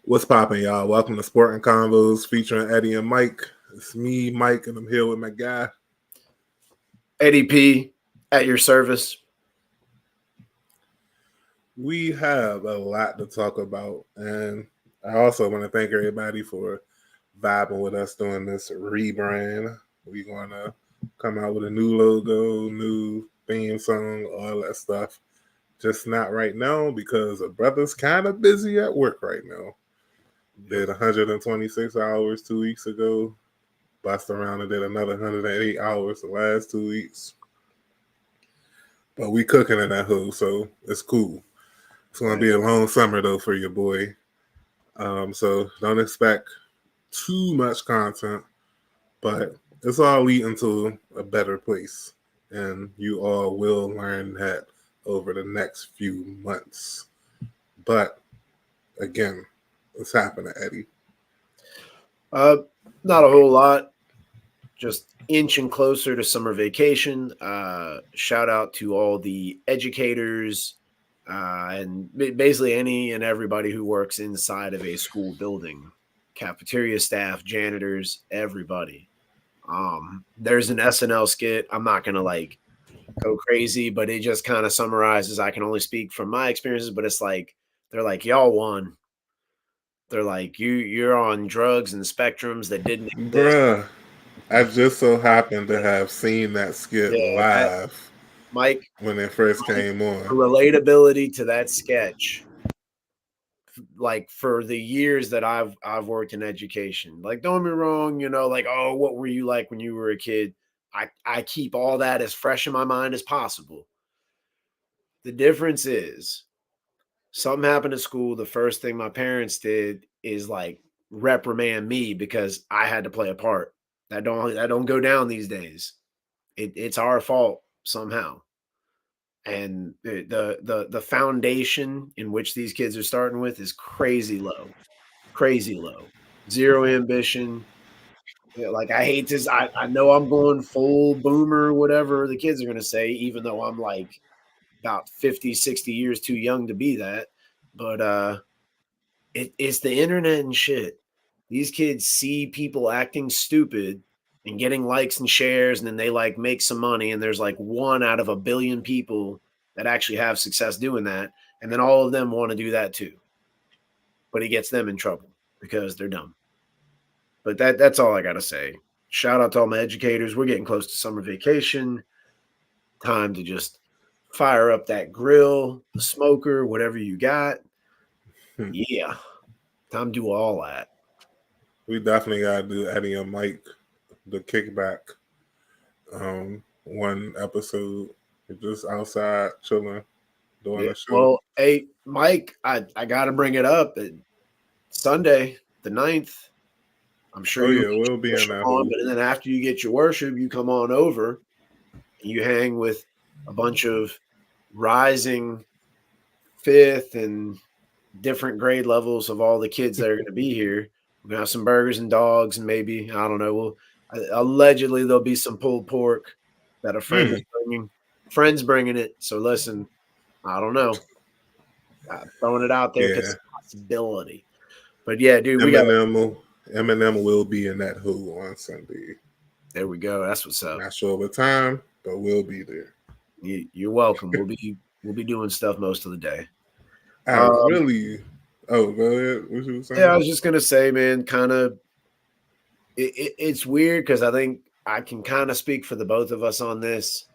What's poppin', y'all? Welcome to Sporting Convos featuring Eddie and Mike. It's me, Mike, and I'm here with my guy. Eddie P at your service. We have a lot to talk about, and I also want to thank everybody for vibing with us doing this rebrand. We're going to come out with a new logo, new theme song, all that stuff. Just not right now because the brother's kind of busy at work right now. Did 126 hours 2 weeks ago. Bust around and did another 108 hours the last 2 weeks. But we cooking in that hood, so it's cool. It's going to be a long summer, though, for your boy. So don't expect too much content, but it's all leading to a better place. And you all will learn that over the next few months. But, again, what's happening, Eddie? Not a whole lot. Just inching closer to summer vacation. Shout out to all the educators and basically any and everybody who works inside of a school building. Cafeteria staff, janitors, everybody. There's an SNL skit. I'm not going to go crazy, but it just kind of summarizes. I can only speak from my experiences, but it's like, they're like, y'all won. They're like, you're on drugs and spectrums that didn't exist. Bruh, I just so happened to have seen that skit live Mike, when it first came on. Relatability to that sketch, like for the years that I've worked in education. Like, don't get me wrong, oh, what were you like when you were a kid? I keep all that as fresh in my mind as possible. The difference is something happened at school. The first thing my parents did is reprimand me because I had to play a part. That don't go down these days. It's our fault somehow. And the foundation in which these kids are starting with is crazy low. Zero ambition. I hate this. I know I'm going full boomer, whatever the kids are going to say, even though I'm about 50, 60 years too young to be that. But it's the internet and shit. These kids see people acting stupid and getting likes and shares, and then they make some money, and there's one out of a billion people that actually have success doing that, and then all of them want to do that too. But it gets them in trouble because they're dumb. But that's all I gotta say. Shout out to all my educators. We're getting close to summer vacation. Time to just fire up that grill, the smoker, whatever you got. Yeah. Time to do all that. We definitely gotta do Eddie and Mike, the kickback. One episode, just outside chilling, doing a show. Well, hey, Mike, I gotta bring it up. Sunday, the 9th. I'm sure we'll be in that on, but then after you get your worship, you come on over and you hang with a bunch of rising fifth and different grade levels of all the kids that are going to be here. We're going to have some burgers and dogs, and maybe, I don't know, allegedly there'll be some pulled pork that a friend is bringing. Friend's bringing it. So listen, I don't know. Throwing it out there because it's a possibility. But yeah, dude, Eminem will be in that Who on Sunday. There we go. That's what's up. Not sure what time, but we'll be there. You're welcome. We'll be doing stuff most of the day. Oh, go ahead. What you were saying? Yeah, I was just gonna say, man, kind of. It's weird because I think I can kind of speak for the both of us on this.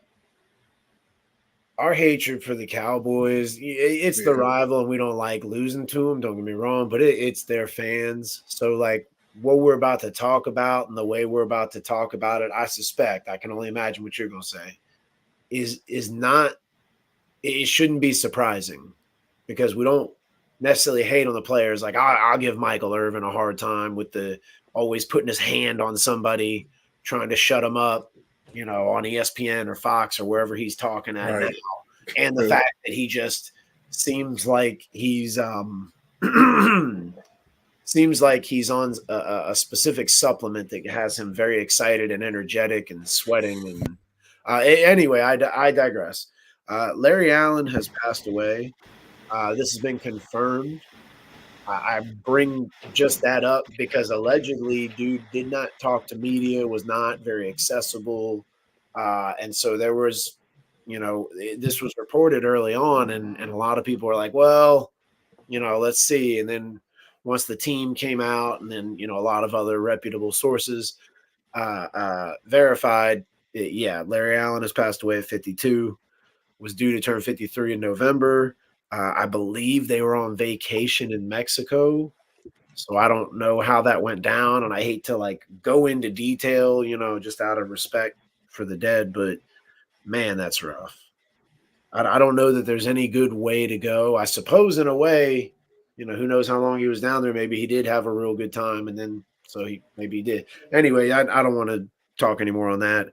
Our hatred for the Cowboys, it's the rival, and we don't like losing to them. Don't get me wrong, but it's their fans. So, what we're about to talk about and the way we're about to talk about it, I suspect, I can only imagine what you're going to say, is not, it shouldn't be surprising because we don't necessarily hate on the players. I'll give Michael Irvin a hard time with the always putting his hand on somebody, trying to shut him up, on ESPN or Fox or wherever he's talking at now. And the fact that he just seems like he's seems like he's on a specific supplement that has him very excited and energetic and sweating. And anyway, I digress. Larry Allen has passed away. This has been confirmed. I bring just that up because allegedly, dude did not talk to media, was not very accessible, and so there was, this was reported early on, and a lot of people were like, well, let's see, and then once the team came out, and then a lot of other reputable sources verified, yeah, Larry Allen has passed away at 52, was due to turn 53 in November. I believe they were on vacation in Mexico. So I don't know how that went down. And I hate to go into detail, just out of respect for the dead, but man, that's rough. I don't know that there's any good way to go. I suppose in a way, who knows how long he was down there. Maybe he did have a real good time. And then, so maybe he did. Anyway, I don't want to talk anymore on that.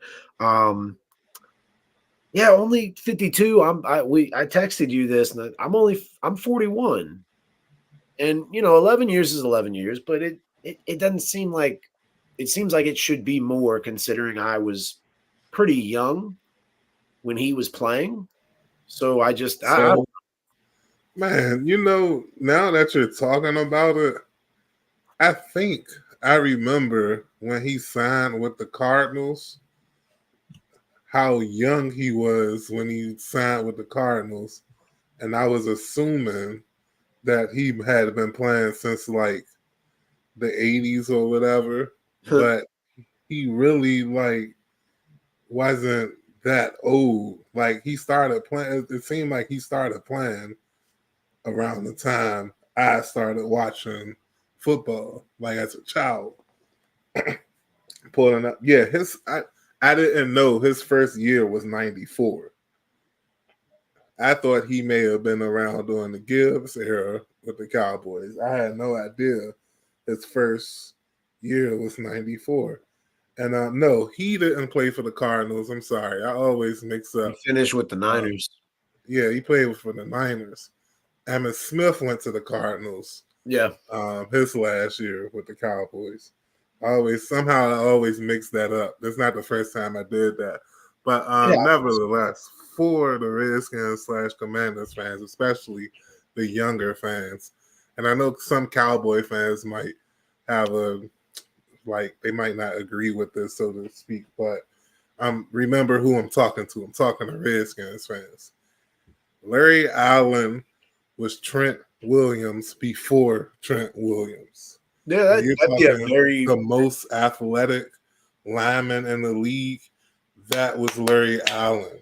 Yeah, only 52. I texted you this, and I'm 41, and 11 years is 11 years, but it doesn't seem like it seems like it should be more considering I was pretty young when he was playing. So So, man, now that you're talking about it, I think I remember when he signed with the Cardinals, how young he was when he signed with the Cardinals. And I was assuming that he had been playing since like the 80s or whatever. But he really wasn't that old. Like he started playing, it seemed like he started playing around the time I started watching football, like as a child. Pulling up, yeah, I didn't know his first year was 94. I thought he may have been around during the Gibbs era with the Cowboys. I had no idea his first year was 94. And no, he didn't play for the Cardinals. I'm sorry. I always mix up. He finished with the Niners. Yeah, he played for the Niners. Emmitt Smith went to the Cardinals. Yeah. His last year with the Cowboys. I always mix that up. That's not the first time I did that. But nevertheless, for the Redskins / Commanders fans, especially the younger fans, and I know some Cowboy fans might have they might not agree with this, so to speak, but remember who I'm talking to. I'm talking to Redskins fans. Larry Allen was Trent Williams before Trent Williams. Yeah, that'd be a very the most athletic lineman in the league. That was Larry Allen,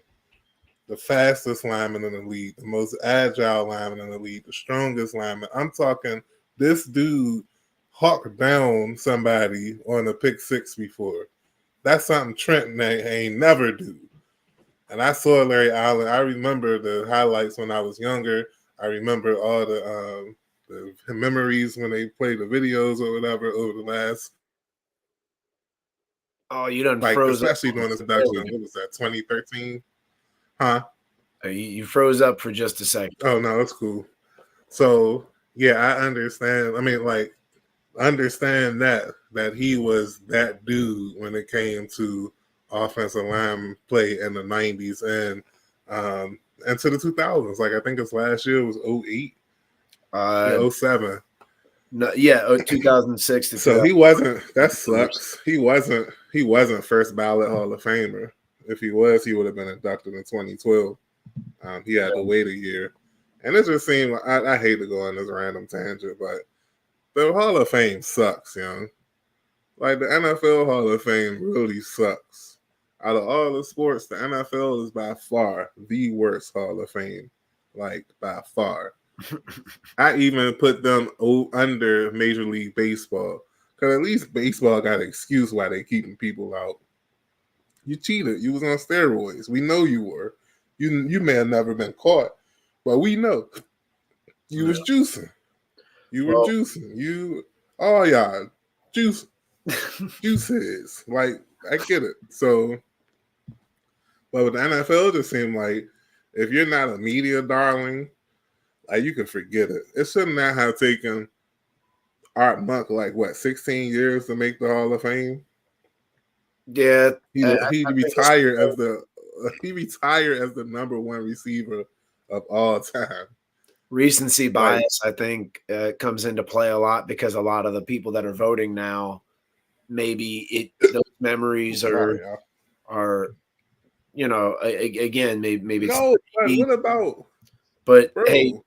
the fastest lineman in the league, the most agile lineman in the league, the strongest lineman. I'm talking this dude hawked down somebody on a pick six before. That's something Trent ain't never do. And I saw Larry Allen. I remember the highlights when I was younger. I remember all the memories when they played the videos or whatever over the last. Oh, you done froze especially up. During this production. What was that, 2013? Huh? You froze up for just a second. Oh, no, that's cool. So, yeah, I understand. I mean, understand that he was that dude when it came to offensive line play in the 90s and to the 2000s. I think his last year was 08. 07. No, yeah, 2006 to so he wasn't. That sucks. He wasn't first ballot Hall of Famer. If he was, he would have been inducted in 2012. He had to wait a year, and it just seemed. I hate to go on this random tangent, but the Hall of Fame sucks, young. The NFL Hall of Fame really sucks. Out of all the sports, the NFL is by far the worst Hall of Fame, by far. I even put them under Major League Baseball because at least baseball got an excuse why they keeping people out. You cheated. You was on steroids. We know you were. You may have never been caught, but we know you was juicing. You were juicing. You y'all juice heads. I get it. So, but with the NFL, it just seemed like if you're not a media darling, you can forget it. It should not have taken Art Monk 16 years to make the Hall of Fame. Yeah, he retired as the number one receiver of all time. recency Like, bias, I think, comes into play a lot because a lot of the people that are voting now, maybe those memories sorry, y'all. are again, maybe it's No, but what about, but hey, bro?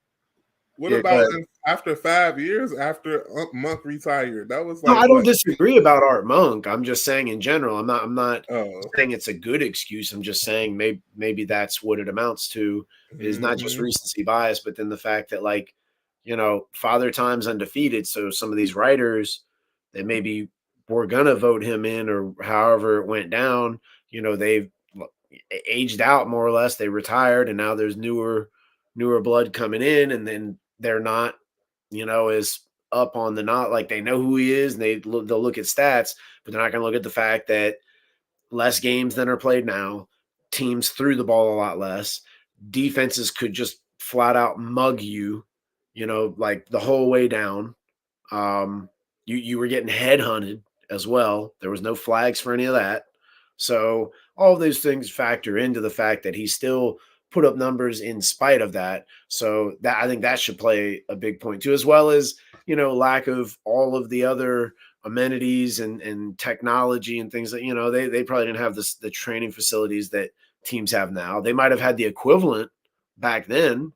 What yeah, go about ahead. after 5 years after Monk retired? That was No, like I don't what? disagree about Art Monk. I'm just saying in general. I'm not Oh, saying it's a good excuse. I'm just saying maybe that's what it amounts to is not just hmm recency bias, but then the fact that Father Time's undefeated. So some of these writers that maybe were gonna vote him in or however it went down, they've aged out more or less. They retired, and now there's newer blood coming in, and then they're not, as up on the not like they know who he is and they'll look at stats, but they're not going to look at the fact that less games than are played now, teams threw the ball a lot less, defenses could just flat out mug you, like the whole way down. You were getting headhunted as well. There was no flags for any of that. So all of those things factor into the fact that he still put up numbers in spite of that. So that I think that should play a big point too, as well as lack of all of the other amenities and technology and things that they probably didn't have the training facilities that teams have now. They might have had the equivalent back then,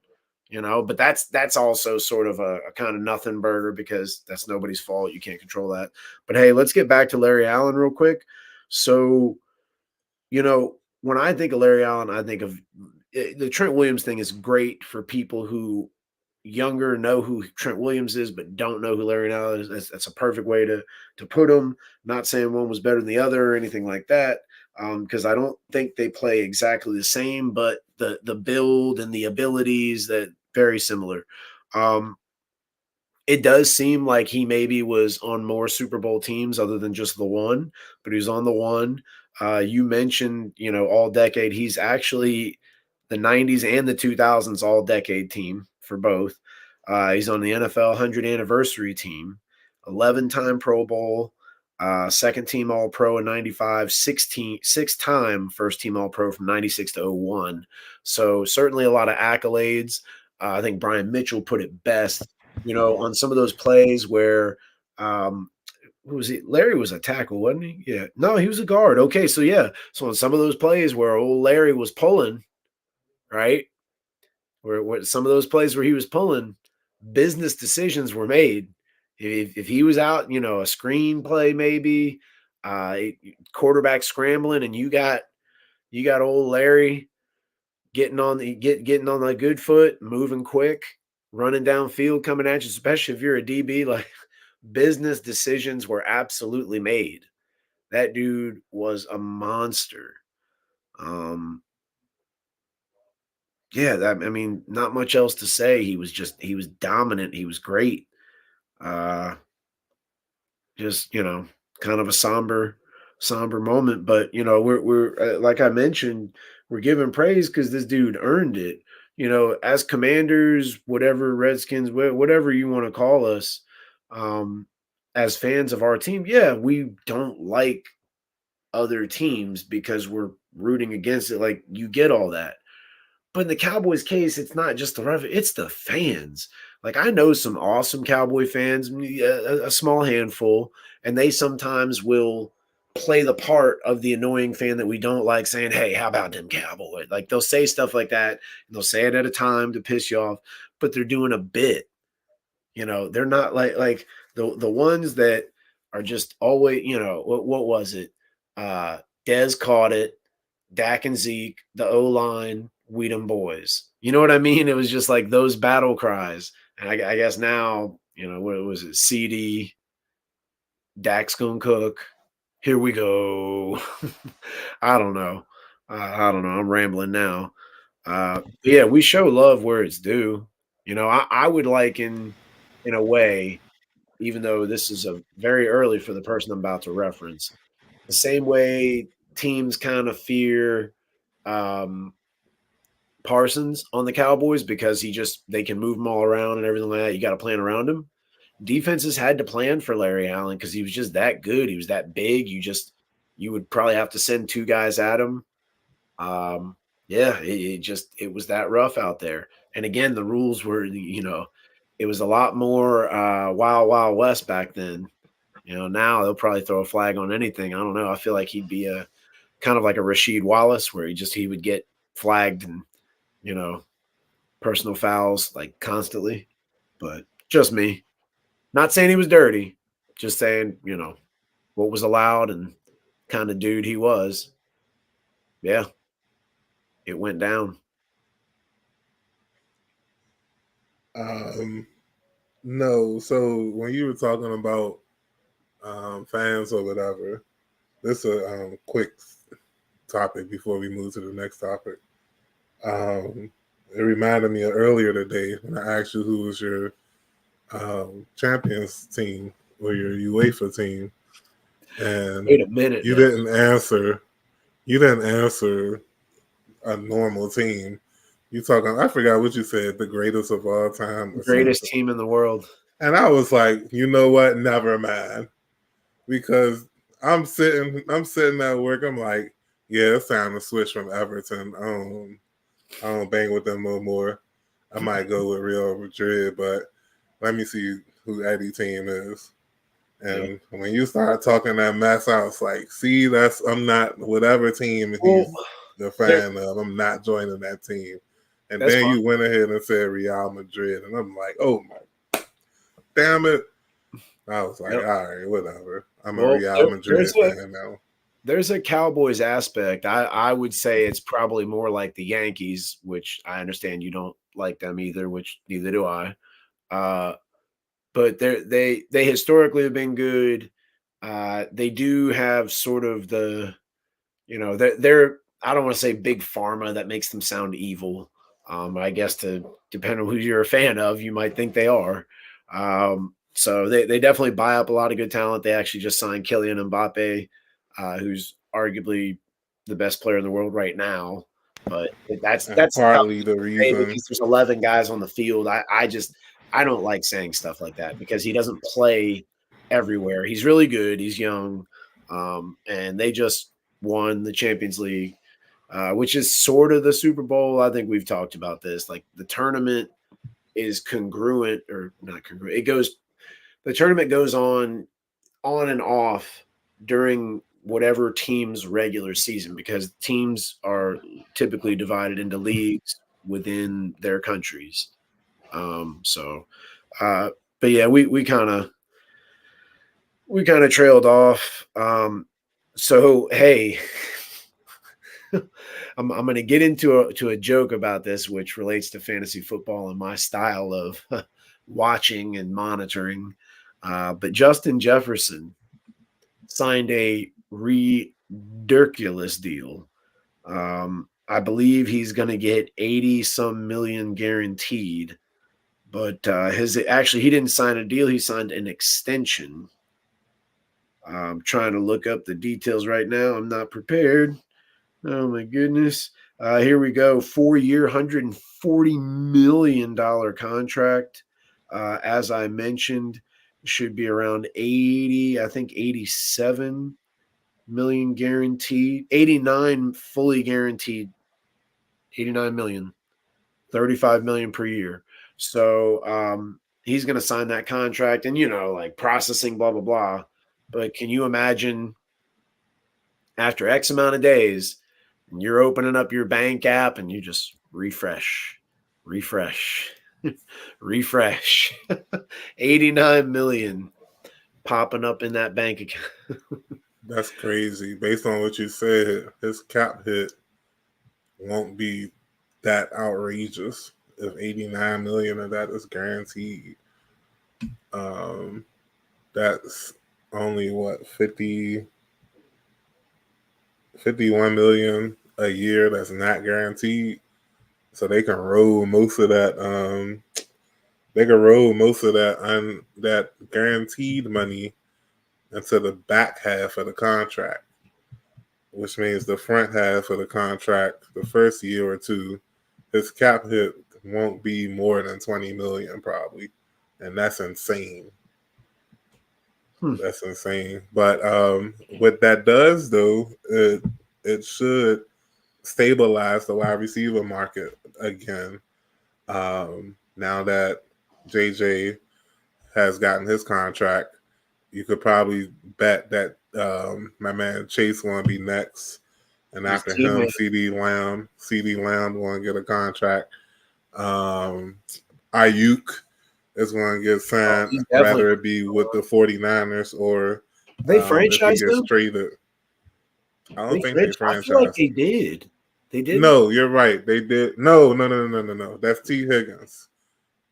but that's also sort of a kind of nothing burger because that's nobody's fault. You can't control that. But hey, let's get back to Larry Allen real quick. So, when I think of Larry Allen, I think of the Trent Williams thing is great for people who younger know who Trent Williams is, but don't know who Larry Allen is. That's a perfect way to put them. Not saying one was better than the other or anything like that, because I don't think they play exactly the same, but the build and the abilities that very similar. Um, it does seem like he maybe was on more Super Bowl teams other than just the one, but he was on the one. You mentioned, all decade. He's actually the 90s and the 2000s all decade team for both. He's on the NFL 100 anniversary team, 11-time Pro Bowl, second team All Pro in 95, 6-time first team All Pro from 96 to 01. So certainly a lot of accolades. I think Brian Mitchell put it best on some of those plays where who was he? Larry was a tackle, wasn't he? Yeah. No, he was a guard. Okay, so yeah. So on some of those plays where old Larry was pulling, right? Where some of those plays where he was pulling, business decisions were made. If he was out, a screen play maybe, quarterback scrambling, and you got old Larry getting on the good foot, moving quick, running downfield, coming at you, especially if you're a DB, like business decisions were absolutely made. That dude was a monster. Um, yeah, I mean, not much else to say. He was dominant. He was great. Uh, just kind of a somber moment, but we're like I mentioned, we're giving praise because this dude earned it. As Commanders, whatever, Redskins, whatever you want to call us, um as fans of our team, yeah, we don't like other teams because we're rooting against it, like you get all that. But in the Cowboys case, it's not just the ref, it's the fans. Like I know some awesome Cowboy fans, a small handful, and they sometimes will play the part of the annoying fan that we don't like, saying, "Hey, how about them Cowboys?" Like they'll say stuff like that, and they'll say it at a time to piss you off, but they're doing a bit. They're not like the ones that are just always, what was it? Dez caught it, Dak and Zeke, the O line, we them boys. You know what I mean? It was just like those battle cries. And I guess now, what was it? CD, Dak's gonna cook. Here we go. I don't know. I don't know. I'm rambling now. Yeah, we show love where it's due. I would liken, in a way, even though this is a very early for the person I'm about to reference, the same way teams kind of fear um, Parsons on the Cowboys because they can move them all around and everything like that. You got to plan around him. Defenses had to plan for Larry Allen because he was just that good. He was that big. You would probably have to send two guys at him. Yeah, it was that rough out there. And again, the rules were, it was a lot more wild, wild west back then. Now they'll probably throw a flag on anything. I don't know. I feel like he'd be a kind of like a Rasheed Wallace, where he would get flagged and personal fouls like constantly. But just me, not saying he was dirty, just saying what was allowed and kind of dude he was. Yeah, it went down. No, so when you were talking about fans or whatever, this is a quick topic before we move to the next topic. It reminded me of earlier today when I asked you who was your champions team or your UEFA team, and Wait a minute. you didn't answer. You didn't answer a normal team. You talking? I forgot what you said. The greatest of all time. The greatest team in the world. And I was like, you know what? Never mind. Because I'm sitting at work. I'm like, yeah, it's time to switch from Everton. I don't bang with them no more. I might go with Real Madrid, but let me see who Eddie team is. And when you started talking that mess, I was like, see, I'm not whatever team he's the fan of. I'm not joining that team. And then you went ahead and said Real Madrid, and I'm like, oh my, damn it! I was like, all right, whatever. I'm a Real Madrid fan now. There's a Cowboys aspect. I would say it's probably more like the Yankees, which I understand you don't like them either, which neither do I. But they historically have been good. They do have sort of the, they're I don't want to say big pharma. That makes them sound evil. I guess to depend on who you're a fan of, you might think they are. So they definitely buy up a lot of good talent. They actually just signed Kylian Mbappe, who's arguably the best player in the world right now. But that's partly the reason, because there's 11 guys on the field. I don't like saying stuff like that because he doesn't play everywhere. He's really good. He's young, and they just won the Champions League, which is sort of the Super Bowl. I think we've talked about this. Like the tournament is congruent or not congruent. The tournament goes on and off during whatever team's regular season because teams are typically divided into leagues within their countries. But yeah, we kind of trailed off. So hey, I'm going to get into a joke about this, which relates to fantasy football and my style of watching and monitoring. But Justin Jefferson signed a ridiculous deal. I believe he's going to get 80-some million guaranteed. But he didn't sign a deal. He signed an extension. I'm trying to look up the details right now. I'm not prepared. Oh, my goodness. Here we go. 4-year, $140 million contract. As I mentioned, should be around 80, I think 87 million guaranteed. 89 fully guaranteed. 89 million. 35 million per year. So he's going to sign that contract and, like processing, blah, blah, blah. But can you imagine after X amount of days, you're opening up your bank app and you just refresh, 89 million popping up in that bank account. That's crazy. Based on what you said, his cap hit won't be that outrageous if 89 million of that is guaranteed. That's only what 51 million a year that's not guaranteed. So they can roll most of that. That guaranteed money into the back half of the contract, which means the front half of the contract, the first year or two, his cap hit won't be more than 20 million probably, and that's insane. That's insane. But what that does though, it should stabilize the wide receiver market again. Now that JJ has gotten his contract, you could probably bet that my man Chase going to be next, and His after him, teammate. CD Lamb going to get a contract. Ayuk is going to get Oh, signed, he's definitely. rather it be with the 49ers or They if he franchised gets him. traded. I don't think they I feel like franchised they him. did. They didn't. No, you're right. They did. No. That's T. Higgins.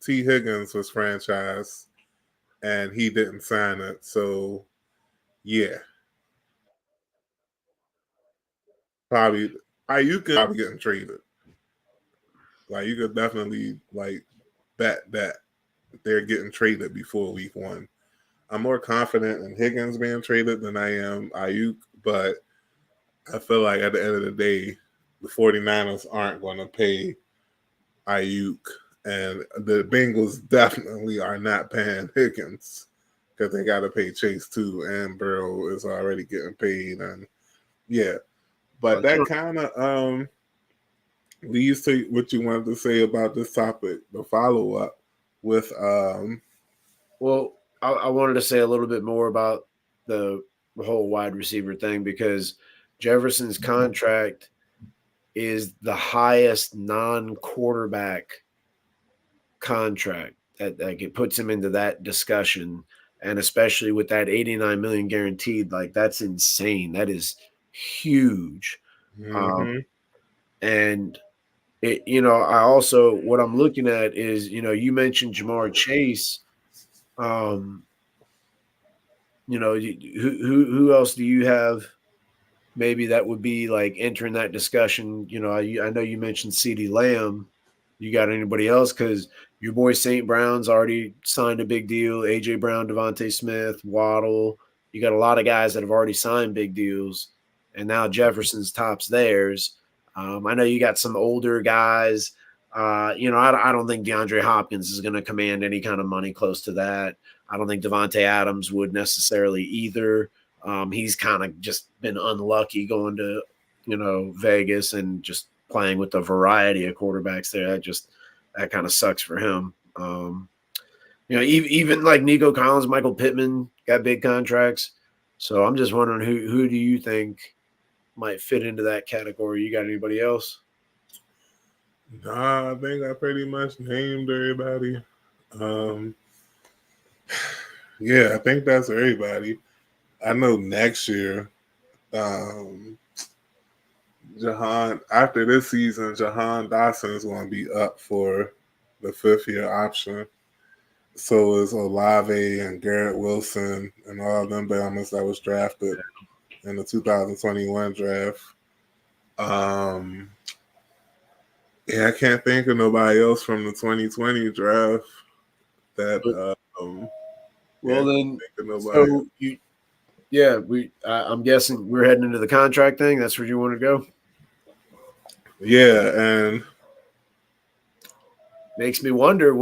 T. Higgins was franchised, and he didn't sign it. So, yeah, probably Ayuk could probably getting traded. Like you could definitely bet that they're getting traded before week 1. I'm more confident in Higgins being traded than I am Ayuk, but I feel like at the end of the day, the 49ers aren't going to pay Ayuk, and the Bengals definitely are not paying Higgins because they got to pay Chase too, and Burrow is already getting paid, and yeah. Oh, But that kind of leads to what you wanted to say about this topic, the follow up with well, I wanted to say a little bit more about the whole wide receiver thing because Jefferson's contract is the highest non-quarterback contract that like it puts him into that discussion, and especially with that 89 million guaranteed, like that's insane. That is huge. mm-hmm. And it, I also what I'm looking at is, you mentioned Jamar Chase. Um, who else do you have? Maybe that would be like entering that discussion. I know you mentioned CeeDee Lamb. You got anybody else? Because your boy St. Brown's already signed a big deal. AJ Brown, Devontae Smith, Waddle. You got a lot of guys that have already signed big deals, and now Jefferson's tops theirs. I know you got some older guys. I don't think DeAndre Hopkins is going to command any kind of money close to that. I don't think Devontae Adams would necessarily either. He's kind of just been unlucky going to, Vegas and just playing with a variety of quarterbacks there. That kind of sucks for him. Even like Nico Collins, Michael Pittman got big contracts. So I'm just wondering who do you think might fit into that category? You got anybody else? Nah, I think I pretty much named everybody. Um, yeah, I think that's everybody. I know next year, after this season, Jahan Dotson is going to be up for the 5th-year option. So is Olave and Garrett Wilson and all of them Bama's that was drafted in the 2021 draft. Yeah, I can't think of nobody else from the 2020 draft that. Well, then, think of nobody. so I'm guessing we're heading into the contract thing. That's where you want to go. Yeah, and makes me wonder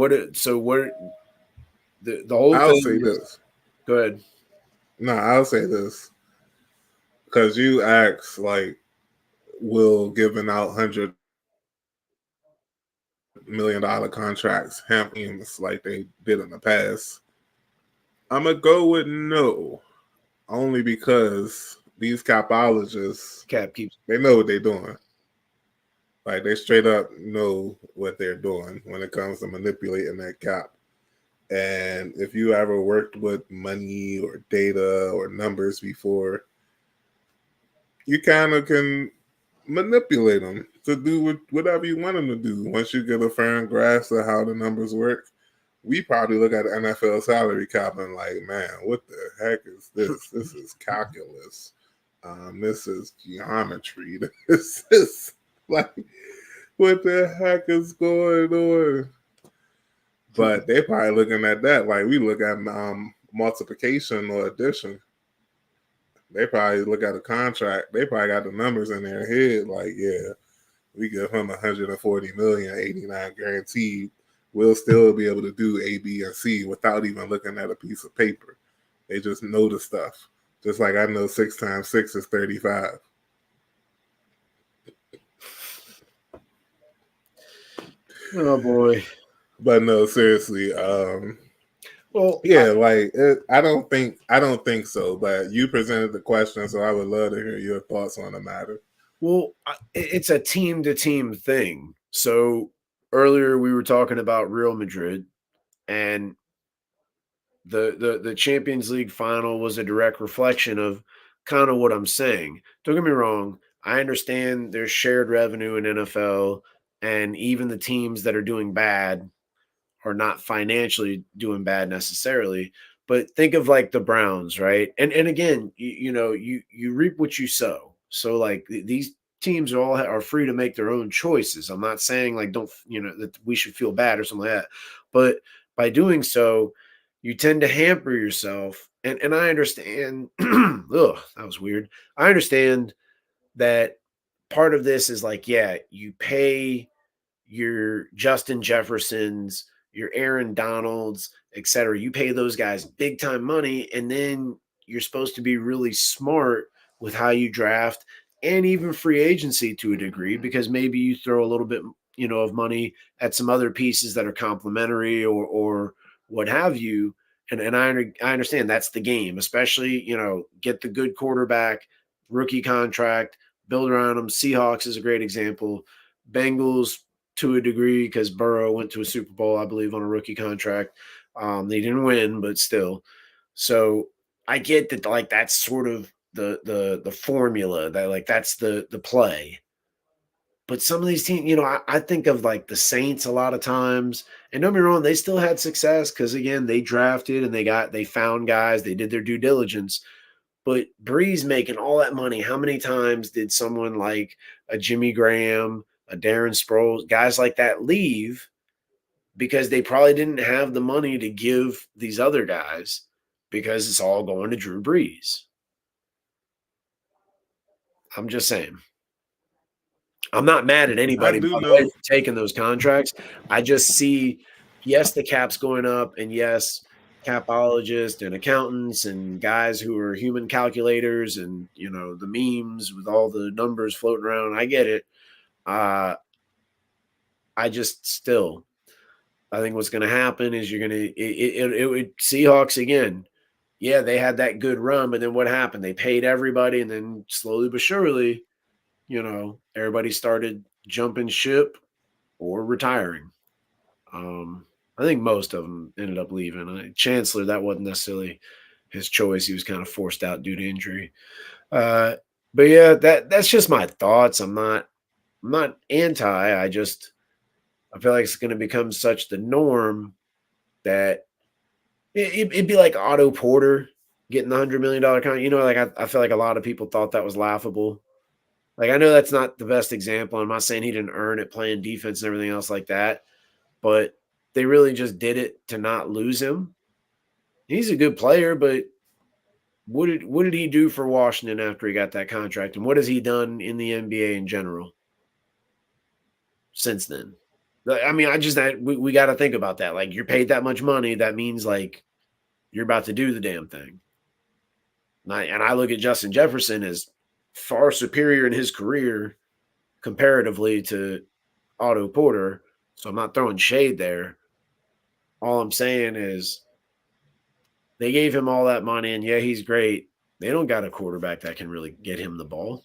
the whole I'll thing say is, this. Go ahead. No, I'll say this because you asked like, will giving out $100 million contracts hamper teams like they did in the past? I'm gonna go with no, only because these capologists they know what they're doing. Like they straight up know what they're doing when it comes to manipulating that cap. And if you ever worked with money or data or numbers before, you kind of can manipulate them to do whatever you want them to do. Once you get a firm grasp of how the numbers work, we probably look at the NFL salary cap and like, man, what the heck is this? This is calculus. This is geometry. This is like, what the heck is going on? But they probably looking at that like we look at multiplication or addition. They probably look at a contract. They probably got the numbers in their head like, yeah, we give him 140 million, 89 guaranteed. We'll still be able to do A, B, and C without even looking at a piece of paper. They just know the stuff. Just like I know 6 times 6 is 35. Oh boy. But no, seriously. Well, Yeah, like I don't think so. But you presented the question, so I would love to hear your thoughts on the matter. it's a team to team thing. So earlier we were talking about Real Madrid, and the Champions League final was a direct reflection of kind of what I'm saying. Don't get me wrong. I understand there's shared revenue in NFL, and even the teams that are doing bad are not financially doing bad necessarily. But think of like the Browns, right? And again, you reap what you sow. So like these teams are free to make their own choices. I'm not saying like don't that we should feel bad or something like that, but by doing so, you tend to hamper yourself. And I understand. Ugh, that was weird. I understand that part of this is like, yeah, you pay your Justin Jeffersons, your Aaron Donalds, et cetera. You pay those guys big time money, and then you're supposed to be really smart with how you draft and even free agency to a degree, because maybe you throw a little bit, of money at some other pieces that are complementary or what have you. And I understand that's the game, especially, get the good quarterback, rookie contract, build around them. Seahawks is a great example. Bengals to a degree because Burrow went to a Super Bowl, I believe, on a rookie contract. They didn't win, but still. So I get that, like that's sort of the formula that like that's the play. But some of these teams, I think of like the Saints a lot of times. And don't be wrong, they still had success because again, they drafted and they found guys, they did their due diligence. But Breeze making all that money, how many times did someone like a Jimmy Graham, a Darren Sproles, guys like that leave because they probably didn't have the money to give these other guys because it's all going to Drew Brees? I'm just saying. I'm not mad at I anybody, by do the way, know. for taking those contracts. I just see, yes, the cap's going up, and yes, capologists and accountants and guys who are human calculators and the memes with all the numbers floating around. I get it. Uh, I just still, I think what's going to happen is you're going to Seahawks again. Yeah, they had that good run, but then what happened? They paid everybody, and then slowly but surely, everybody started jumping ship or retiring. I think most of them ended up leaving. Chancellor, that wasn't necessarily his choice. He was kind of forced out due to injury. Uh, but yeah, that's just my thoughts. I'm not anti. I feel like it's going to become such the norm that it'd be like Otto Porter getting the $100 million contract. Like I feel like a lot of people thought that was laughable. Like I know that's not the best example. I'm not saying he didn't earn it playing defense and everything else like that, but they really just did it to not lose him. He's a good player, but what did he do for Washington after he got that contract, and what has he done in the NBA in general since then? I mean, we got to think about that. Like you're paid that much money, that means like you're about to do the damn thing. And I look at Justin Jefferson as far superior in his career comparatively to Otto Porter. So I'm not throwing shade there. All I'm saying is they gave him all that money, and yeah, he's great. They don't got a quarterback that can really get him the ball.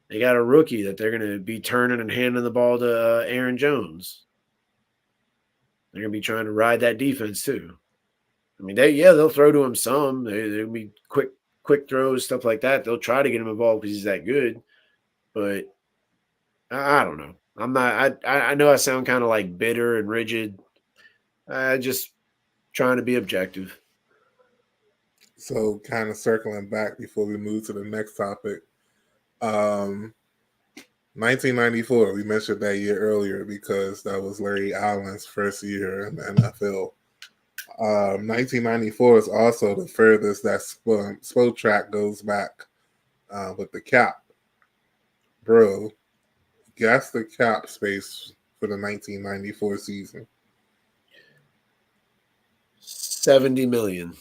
They got a rookie that they're going to be turning and handing the ball to Aaron Jones. They're going to be trying to ride that defense too. I mean, they'll throw to him some. They'll be quick throws, stuff like that. They'll try to get him involved because he's that good. But I don't know. I'm not. I know I sound kind of like bitter and rigid. I just trying to be objective. So, kind of circling back before we move to the next topic. 1994, we mentioned that year earlier because that was Larry Allen's first year in the NFL. 1994 is also the furthest that Spotrac goes back with the cap. Bro, guess the cap space for the 1994 season. 70 million.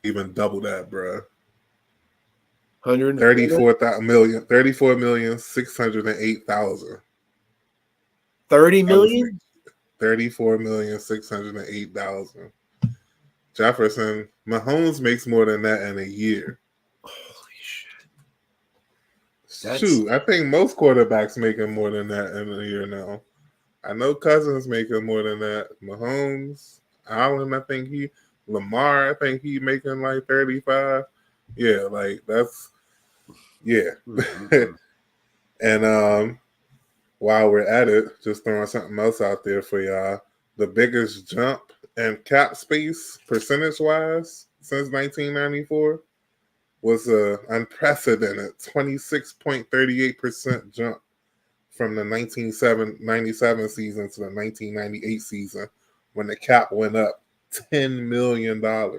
Even double that, bro. $34,608,000. 30 That was million? 34,608,000. Jefferson, Mahomes makes more than that in a year. Holy shit. Shoot, I think most quarterbacks making more than that in a year now. I know Cousins making more than that. Mahomes, Allen, Lamar, I think he making like 35. Yeah, like that's And while we're at it, just throwing something else out there for y'all. The biggest jump in cap space percentage wise since 1994 was a unprecedented 26.38% jump from the 1997 season to the 1998 season when the cap went up $10 million. Wow.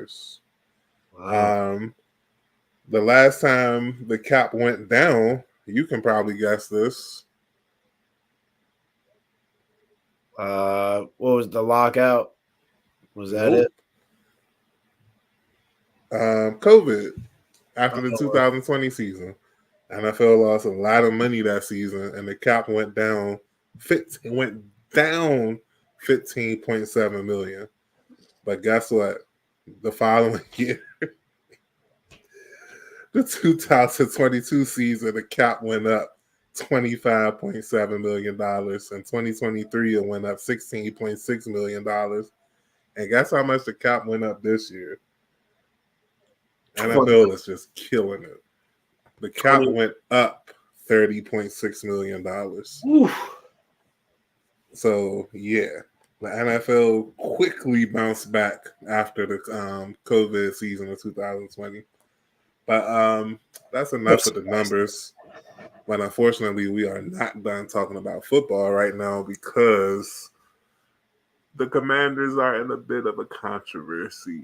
The last time the cap went down, you can probably guess this. What was the lockout? Was that Nope. it? COVID after the 2020 season. NFL lost a lot of money that season, and the cap went down. Went down 15.7 million. But guess what? The following year, the 2022 season, the cap went up $25.7 million. In 2023, it went up $16.6 million. And guess how much the cap went up this year? NFL is just killing it. The cap went up $30.6 million. Oof. So, yeah, the NFL quickly bounced back after the COVID season of 2020. But that's enough of the numbers. But unfortunately, we are not done talking about football right now because the Commanders are in a bit of a controversy.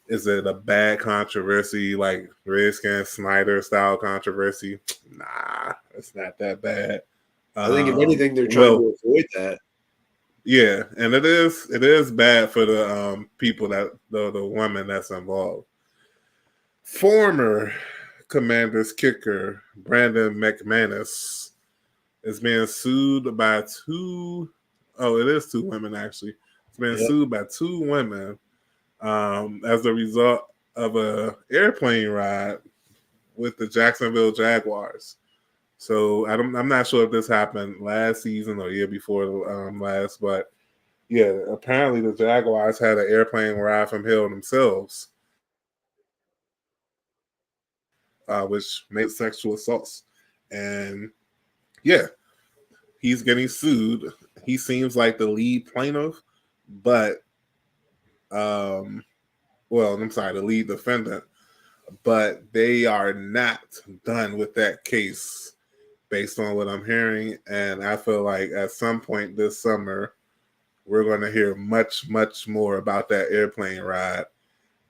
Is it a bad controversy like Redskins Snyder style controversy? Nah, it's not that bad. I think if anything, they're trying to avoid that. Yeah, and it is bad for the people that the woman that's involved. Former Commanders kicker Brandon McManus is being sued by two women actually. It's being sued by two women as a result of a airplane ride with the Jacksonville Jaguars. So I'm not sure if this happened last season or year before last, but yeah, apparently the Jaguars had an airplane ride from Hill themselves, which made sexual assaults. And yeah, he's getting sued. He seems like the lead plaintiff, but the lead defendant, but they are not done with that case based on what I'm hearing. And I feel like at some point this summer, we're going to hear much, much more about that airplane ride,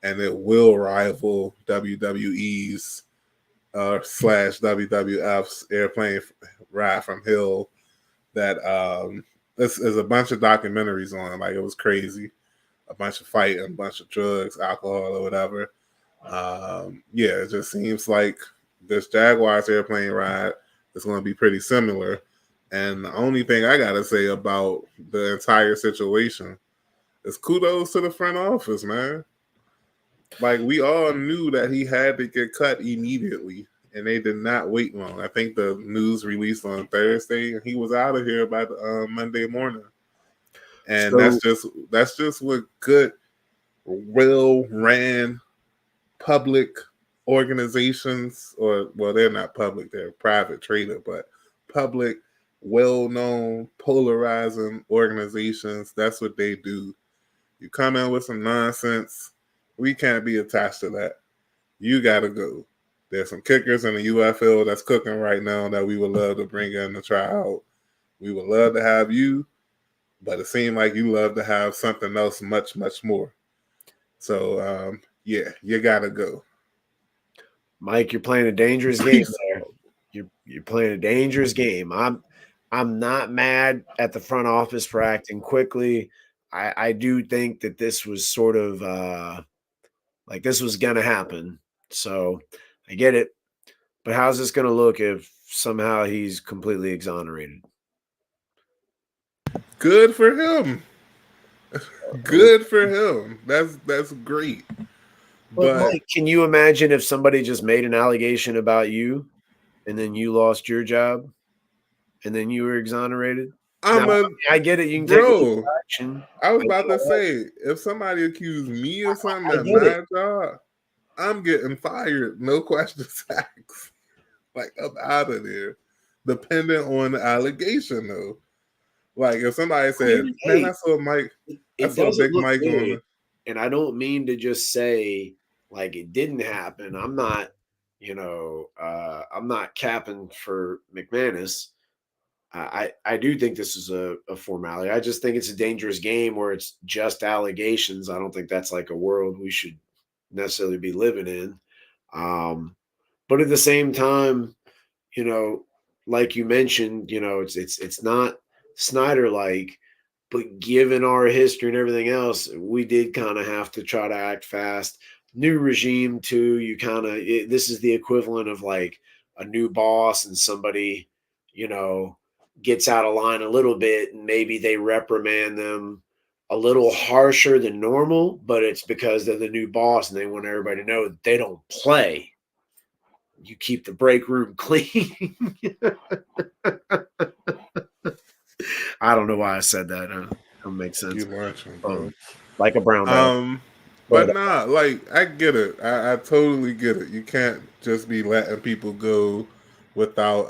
and it will rival WWE's / WWF's airplane ride from Hill. That this is a bunch of documentaries on. Like, it was crazy, a bunch of fighting, a bunch of drugs, alcohol, or whatever. It just seems like this Jaguars airplane ride is going to be pretty similar. And the only thing I got to say about the entire situation is kudos to the front office, man. Like, we all knew that he had to get cut immediately, and they did not wait long. I think the news released on Thursday, and he was out of here by the Monday morning. And that's just what good, well-ran public organizations, they're not public, they're private traded, but public, well-known, polarizing organizations, that's what they do. You come in with some nonsense, we can't be attached to that. You got to go. There's some kickers in the UFL that's cooking right now that we would love to bring in to try out. We would love to have you, but it seemed like you love to have something else much, much more. So, you got to go. Mike, you're playing a dangerous game there. You're playing a dangerous game. I'm not mad at the front office for acting quickly. I do think that this was sort of like this was going to happen. So I get it. But how's this going to look if somehow he's completely exonerated? Good for him. Good for him. That's great. But But Mike, can you imagine if somebody just made an allegation about you and then you lost your job and then you were exonerated? Now, I'm a I get it. You can take legal bro. action. I was I get about to all that. say, if somebody accused me of something I at get it. my job, I'm getting fired. No questions asked. Like, I'm out of there. Depending on the allegation, though. Like, if somebody I said, mean, man, hey, I it saw doesn't Big look Mike on good. the. And I don't mean to just say like it didn't happen. I'm not, I'm not capping for McManus. I do think this is a formality. I just think it's a dangerous game where it's just allegations. I don't think that's like a world we should necessarily be living in. But at the same time, you know, like you mentioned, it's not Snyder like, but given our history and everything else, we did kind of have to try to act fast. New regime too. This is the equivalent of like a new boss and somebody, you know, gets out of line a little bit and maybe they reprimand them a little harsher than normal, but it's because they're the new boss and they want everybody to know that they don't play. You keep the break room clean. I don't know why I said that. Don't make sense. You lunching, bro. Like a brown bag. But But nah, like, I get it. I totally get it. You can't just be letting people go without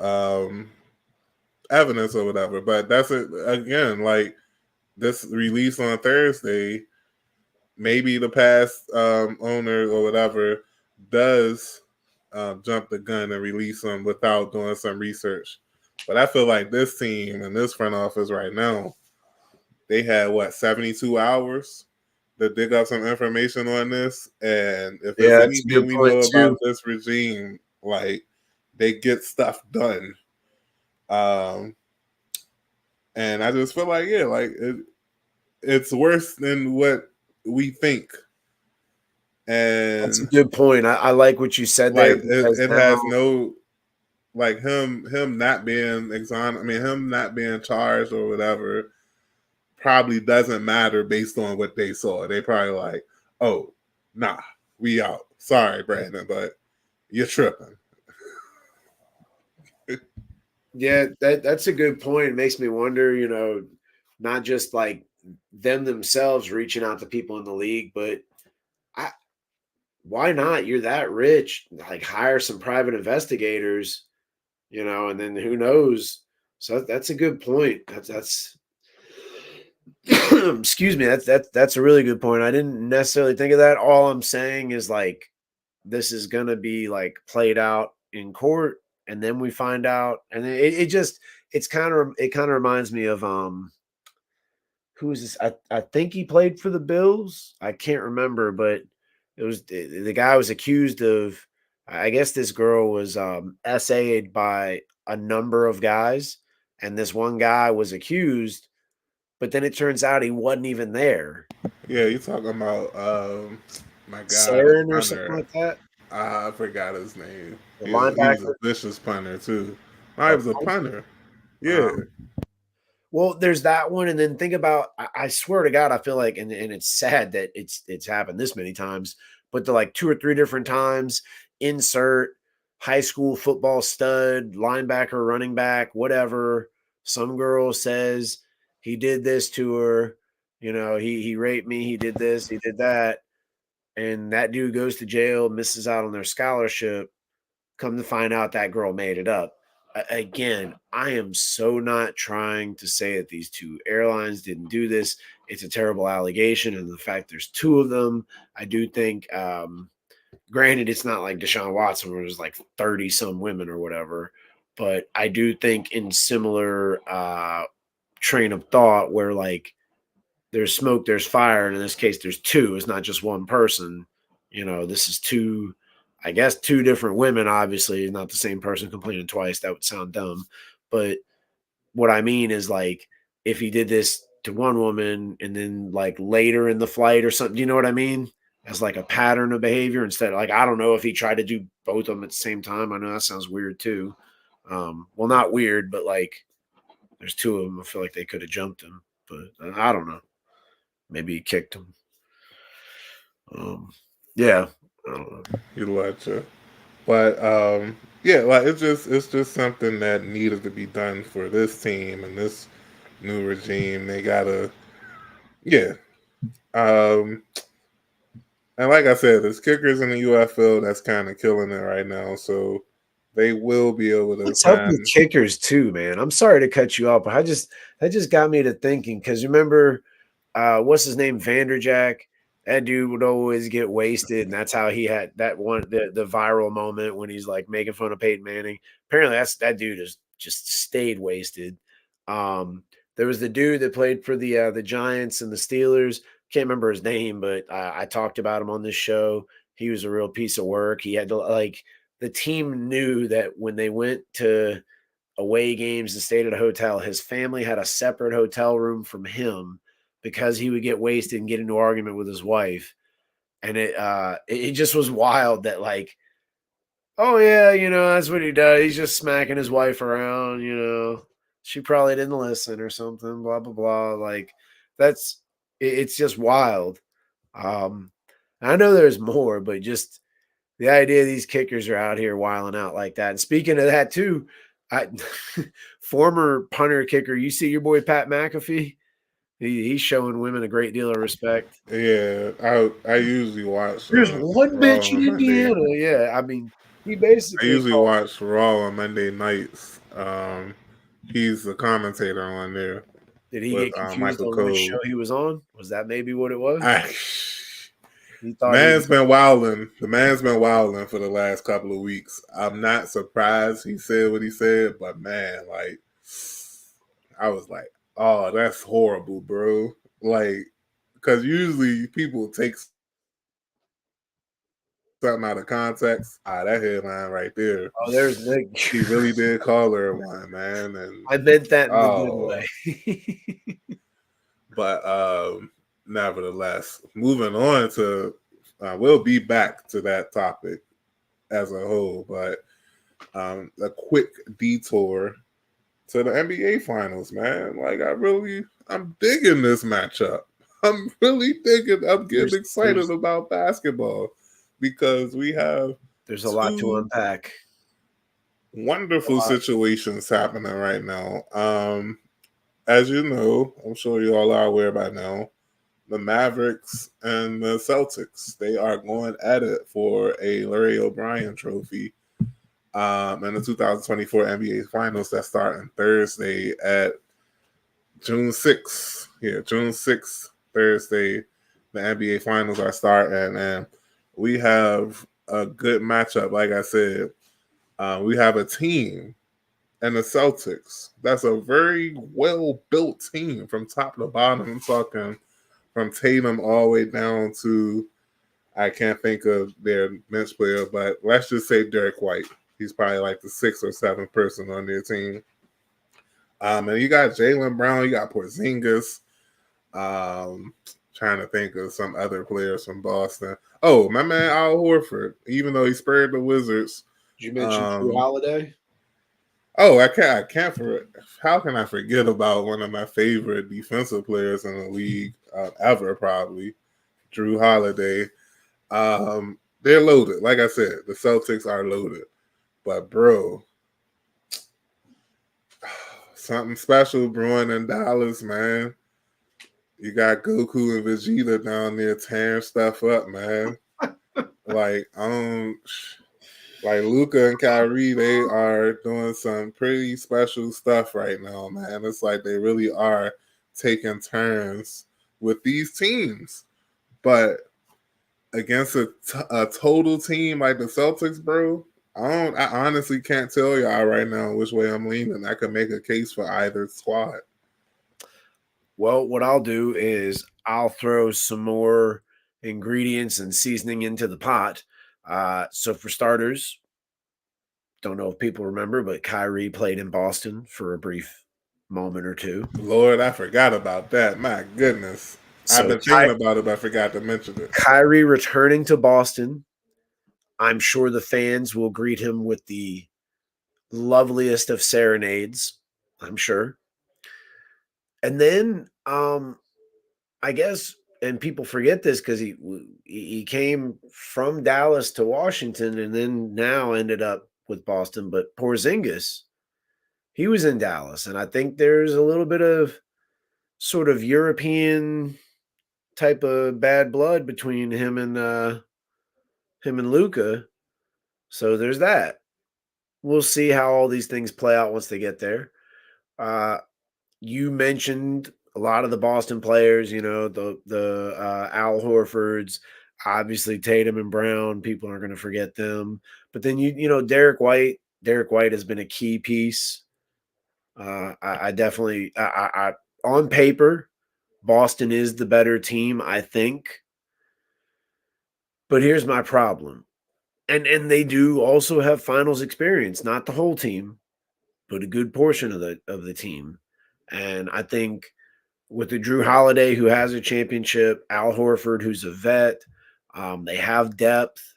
evidence or whatever. But that's it again, like this release on Thursday, maybe the past owner or whatever does jump the gun and release them without doing some research. But I feel like this team and this front office right now, they had 72 hours to dig up some information on this. And if there's yeah, that's a anything good we point know about too. this regime, like they get stuff done. Um, and I just feel like, yeah, like it's worse than what we think. That's a And good point. I like what you said there like because it now has no like him not being him not being charged or whatever probably doesn't matter based on what they saw. They probably like, oh, nah, we out. Sorry, Brandon, but you're tripping. yeah, that's a good point. It makes me wonder, not just like them themselves reaching out to people in the league, but I why not? You're that rich. Like hire some private investigators, and then who knows? So that's a good point. That's excuse me. That's a really good point. I didn't necessarily think of that. All I'm saying is like this is gonna be like played out in court, and then we find out, and it kind of reminds me of who is this? I think he played for the Bills. I can't remember, but it was the guy was accused of. I guess this girl was SA'd by a number of guys, and this one guy was accused, but then it turns out he wasn't even there. Yeah, you talking about my guy, the Saren or something punter. like that. I forgot his name. The He was a linebacker. vicious punter too. No, he A was a punter. punter. Yeah. Well, there's that one, and then think about. I swear to God, I feel like, and it's sad that it's happened this many times, but the like 2 or 3 different times, insert high school football stud, linebacker, running back, whatever. Some girl says he did this to her. He raped me. He did this. He did that, and that dude goes to jail, misses out on their scholarship. Come to find out that girl made it up. Again, I am so not trying to say that these two airlines didn't do this. It's a terrible allegation. And the fact there's two of them, I do think, granted, it's not like Deshaun Watson where there's like 30 some women or whatever. But I do think in similar train of thought where like there's smoke, there's fire. And in this case, there's two. It's not just one person. This is two, I guess, two different women, obviously, not the same person complaining twice. That would sound dumb. But what I mean is like if he did this to one woman and then like later in the flight or something, do you know what I mean? as like a pattern of behavior instead. Like, I don't know if he tried to do both of them at the same time. I know that sounds weird too. Well, not weird, but like there's two of them. I feel like they could have jumped him, but I don't know. Maybe he kicked him. Yeah, I don't know. You betcha. But yeah, like it's just something that needed to be done for this team and this new regime. They gotta, yeah. Um, and like I said, there's kickers in the UFL that's kind of killing it right now. So they will be able to What's up with find. kickers too, man? I'm sorry to cut you off, but that just got me to thinking because remember, what's his name, Vanderjack? That dude would always get wasted, and that's how he had that one the viral moment when he's like making fun of Peyton Manning. Apparently, that dude has just stayed wasted. There was the dude that played for the Giants and the Steelers. Can't remember his name, but I talked about him on this show. He was a real piece of work. He had to like the team knew that when they went to away games and stayed at a hotel, his family had a separate hotel room from him because he would get wasted and get into an argument with his wife. And it just was wild that like, oh yeah, that's what he does. He's just smacking his wife around. She probably didn't listen or something, blah blah blah. Like it's just wild. Um I know there's more, but just the idea these kickers are out here wiling out like that. And speaking of that too, I former punter kicker, you see your boy Pat McAfee? He's showing women a great deal of respect. Yeah, I usually watch There's one Raw bitch in on Monday. Indiana. Yeah, I mean, he I basically usually called. watch Raw on Monday nights. He's the commentator on there Did he with get confused Michael on which show Cole. he was on? Was that maybe what it was? I, He thought he man's was. been wilding. The man's been wilding for the last couple of weeks. I'm not surprised he said what he said, but man, like, I was like, oh, that's horrible, bro. Like, because usually people take something out of context. That headline right there. Oh, there's Nick. He really did call her one, man. And I meant that in the good oh, way. but nevertheless, moving on to, we'll be back to that topic as a whole, but a quick detour to the NBA Finals, man. Like I'm digging this matchup. I'm really digging. I'm getting excited about basketball because we have There's a lot to two unpack. wonderful situations happening right now. As you know, I'm sure you all are aware by now, the Mavericks and the Celtics, they are going at it for a Larry O'Brien trophy in the 2024 NBA Finals that start on Thursday at June 6th. Yeah, June 6th, Thursday, the NBA Finals are starting, and we have a good matchup. Like I said, we have a team and the Celtics. That's a very well-built team from top to bottom. I'm talking from Tatum all the way down to, I can't think of their bench player, but let's just say Derek White. He's probably like the sixth or seventh person on their team. And you got Jaylen Brown, you got Porzingis. Trying to think of some other players from Boston. Oh, my man Al Horford, even though he spared the Wizards. Did you mention Drew Holiday? Oh, I can't how can I forget about one of my favorite defensive players in the league ever, probably, Drew Holiday. They're loaded. Like I said, the Celtics are loaded. But bro, something special brewing in Dallas, man. You got Goku and Vegeta down there tearing stuff up, man. like Luka and Kyrie, they are doing some pretty special stuff right now, man. It's like they really are taking turns with these teams. But against a total team like the Celtics, bro, I honestly can't tell y'all right now which way I'm leaning. I could make a case for either squad. Well, what I'll do is I'll throw some more ingredients and seasoning into the pot. So for starters, don't know if people remember, but Kyrie played in Boston for a brief moment or two. Lord, I forgot about that. My goodness. I've So been thinking about it, but I forgot to mention it. Kyrie returning to Boston. I'm sure the fans will greet him with the loveliest of serenades. I'm sure. And then I guess, and people forget this because he came from Dallas to Washington and then now ended up with Boston. But Porzingis, he was in Dallas, and I think there's a little bit of sort of European type of bad blood between him and Luca. So there's that. We'll see how all these things play out once they get there. Uh, you mentioned a lot of the Boston players, the Al Horfords, obviously Tatum and Brown. People aren't going to forget them. But then Derek White. Derek White has been a key piece. I definitely, on paper, Boston is the better team, I think. But here's my problem, and they do also have finals experience, not the whole team, but a good portion of the team. And I think with the Drew Holiday, who has a championship, Al Horford, who's a vet, they have depth.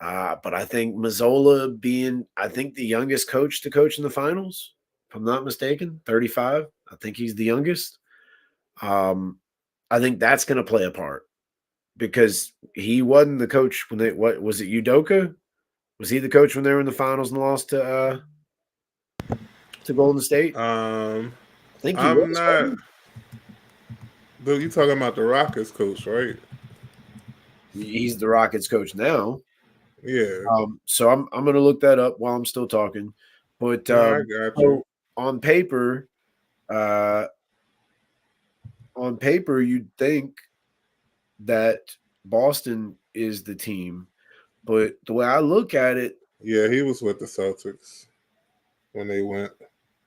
But I think Mazzola being, I think, the youngest coach to coach in the finals, if I'm not mistaken, 35. I think he's the youngest. I think that's going to play a part because he wasn't the coach when what was it, Udoka? Was he the coach when they were in the finals and lost to Golden State? I think he I'm was. not. Dude, you talking about the Rockets coach, right? He's the Rockets coach now. Yeah. So I'm going to look that up while I'm still talking. But No, I got you. on paper, you'd think that Boston is the team, but the way I look at it, Yeah, he was with the Celtics when they went.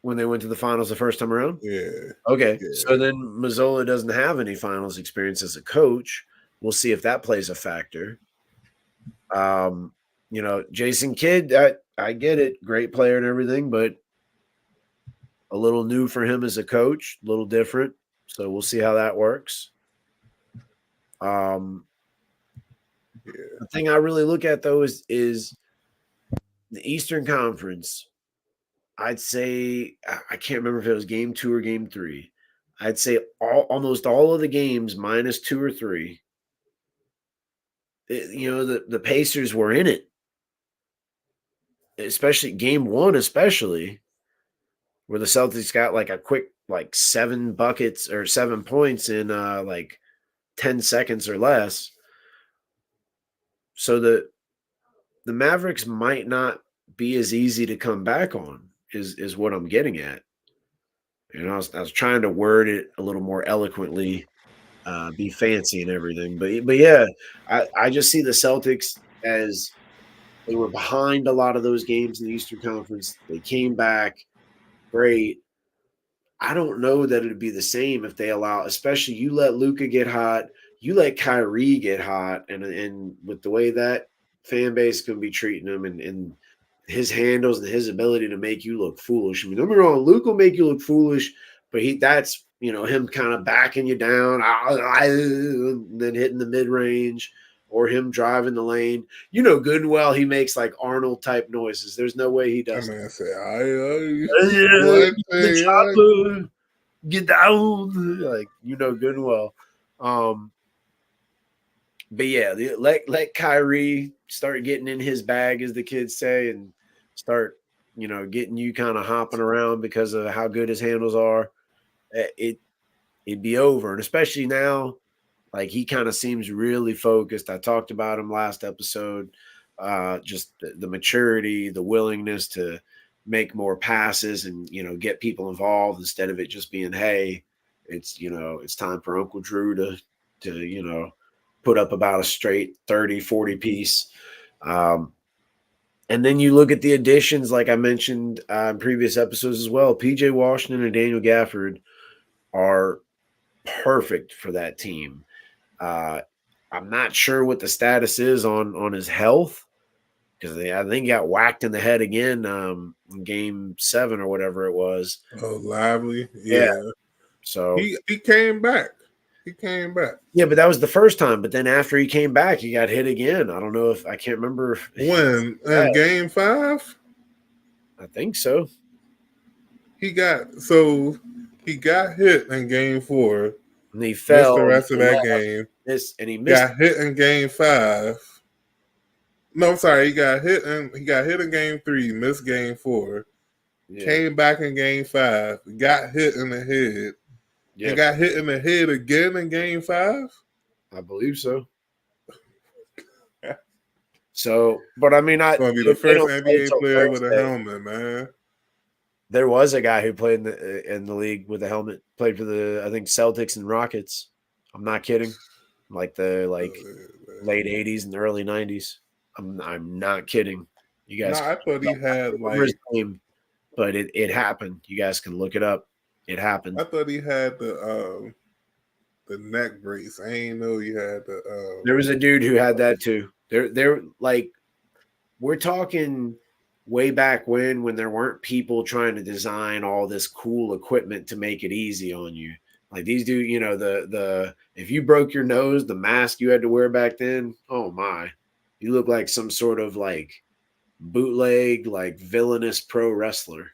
when they went to the finals the first time around. Yeah. Okay, Yeah. so then Mazzola doesn't have any finals experience as a coach. We'll see if that plays a factor. Jason Kidd, I get it, great player and everything, but a little new for him as a coach, a little different. So we'll see how that works. The thing I really look at though is the Eastern Conference. I'd say I can't remember if it was game 2 or game 3. I'd say almost all of the games minus 2 or 3. The Pacers were in it, especially game 1, especially where the Celtics got like a quick 7 buckets or 7 points in 10 seconds or less. So the Mavericks might not be as easy to come back on is what I'm getting at. I was trying to word it a little more eloquently, be fancy and everything. But yeah, I just see the Celtics as they were behind a lot of those games in the Eastern Conference. They came back great. I don't know that it'd be the same if they allow, especially you let Luka get hot, you let Kyrie get hot, and with the way that fan base can be treating him and his handles and his ability to make you look foolish. I mean, don't be wrong, Luka will make you look foolish, but that's him kind of backing you down, and then hitting the mid range, or him driving the lane. Good and well he makes like Arnold type noises. There's no way he I does. mean, I say, The chopper, get down, good and well. But yeah, let Kyrie start getting in his bag, as the kids say, and start getting you kind of hopping around because of how good his handles are. It'd be over, and especially now, he kind of seems really focused. I talked about him last episode. Just the maturity, the willingness to make more passes and get people involved instead of it just being, hey, it's time for Uncle Drew to put up about a straight 30, 40 piece. And then you look at the additions, like I mentioned in previous episodes as well. PJ Washington and Daniel Gafford are perfect for that team. I'm not sure what the status is on his health, because I think he got whacked in the head again in game 7 or whatever it was. Oh, Lively. Yeah. So he came back. He came back. Yeah, but that was the first time. But then after he came back, he got hit again. I don't know if I can't remember. When in game 5, I think so. he got hit in game 4. And he Missed the fell. rest of that game. And he missed. Got hit in game 5. No, I'm sorry. He got hit in game 3. Missed game 4. Yeah. Came back in game 5. Got hit in the head. Yeah. And got hit in the head again in game 5. I believe so. So, but I mean, It's gonna be the first NBA player with a helmet, man. There was a guy who played in the league with a helmet. Played for the I think Celtics and Rockets. I'm not kidding. Like the late '80s and the early '90s. I'm not kidding. You guys. I thought he had his name, but it happened. You guys can look it up. It happened. I thought he had the neck brace. I ain't know he had the. There was a dude who had that too. They're like, we're talking way back when there weren't people trying to design all this cool equipment to make it easy on you. Like these dudes, you know, the if you broke your nose, the mask you had to wear back then, oh my, you look like some sort of like bootleg, like villainous pro wrestler.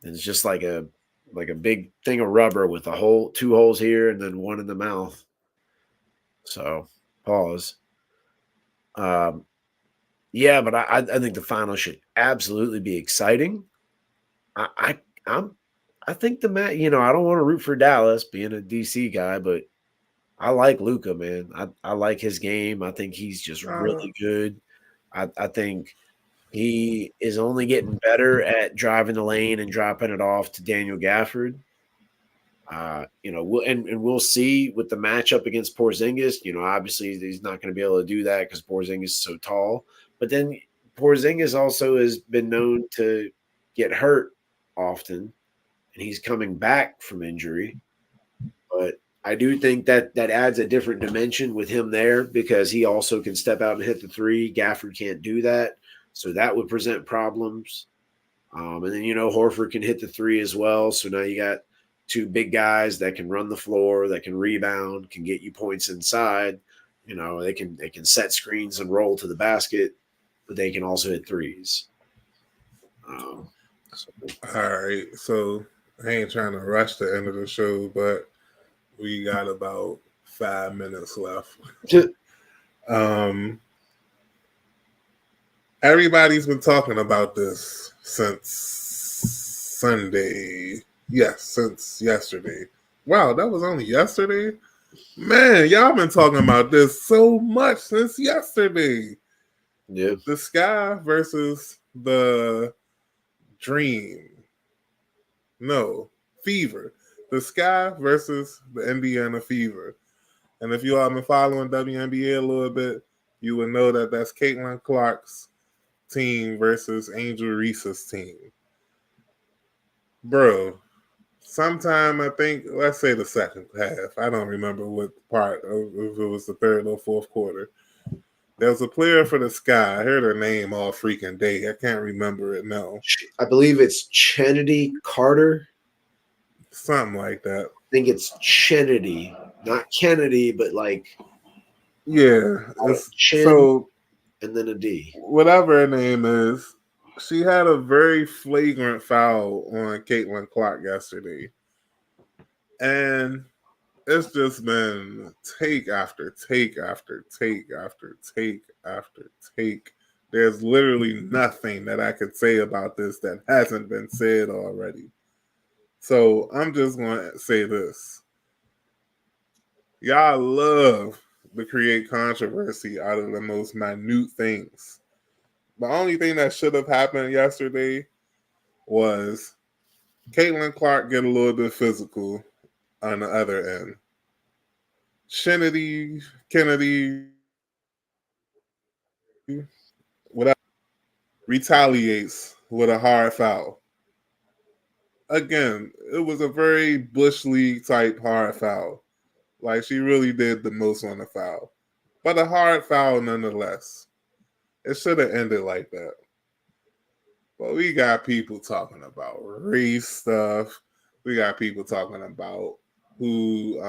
And it's just like a big thing of rubber with two holes here and then one in the mouth. So pause. Yeah, but I think the final should absolutely be exciting. I think the match, you know, I don't want to root for Dallas being a DC guy, but I like Luka, man. I like his game. I think he's just really good. I think he is only getting better at driving the lane and dropping it off to Daniel Gafford. You know, we'll see with the matchup against Porzingis. You know, obviously he's not going to be able to do that because Porzingis is so tall. But then Porzingis also has been known to get hurt often, and he's coming back from injury. But I do think that adds a different dimension with him there because he also can step out and hit the three. Gafford can't do that, so that would present problems. And then, you know, Horford can hit the three as well. So now you got two big guys that can run the floor, that can rebound, can get you points inside. You know, they can set screens and roll to the basket, but they can also hit threes. All right. So I ain't trying to rush the end of the show, but we got about 5 minutes left. Everybody's been talking about this since Sunday. Yes, since yesterday. Wow, that was only yesterday? Man, y'all been talking about this so much since yesterday. Yeah. The Sky versus the Dream. No, Fever. The Sky versus the Indiana Fever. And if you all been following WNBA a little bit, you would know that that's Caitlin Clark's team versus Angel Reese's team. Bro, sometime I think, let's say the second half. I don't remember what part, if it was the third or fourth quarter. There was a player for the Sky. I heard her name all freaking day. I can't remember it now. I believe it's Kennedy Carter. Something like that. I think it's Kennedy, not Kennedy, but like so and then a D. Whatever her name is, she had a very flagrant foul on Caitlin Clark yesterday. And it's just been take after take after take after take after take. There's literally nothing that I could say about this that hasn't been said already. So I'm just going to say this. Y'all love to create controversy out of the most minute things. The only thing that should have happened yesterday was Caitlin Clark get a little bit physical on the other end. Kennedy, whatever, retaliates with a hard foul. Again, it was a very Bush League type hard foul. Like, she really did the most on the foul. But a hard foul nonetheless. It should have ended like that. But we got people talking about race stuff. We got people talking about who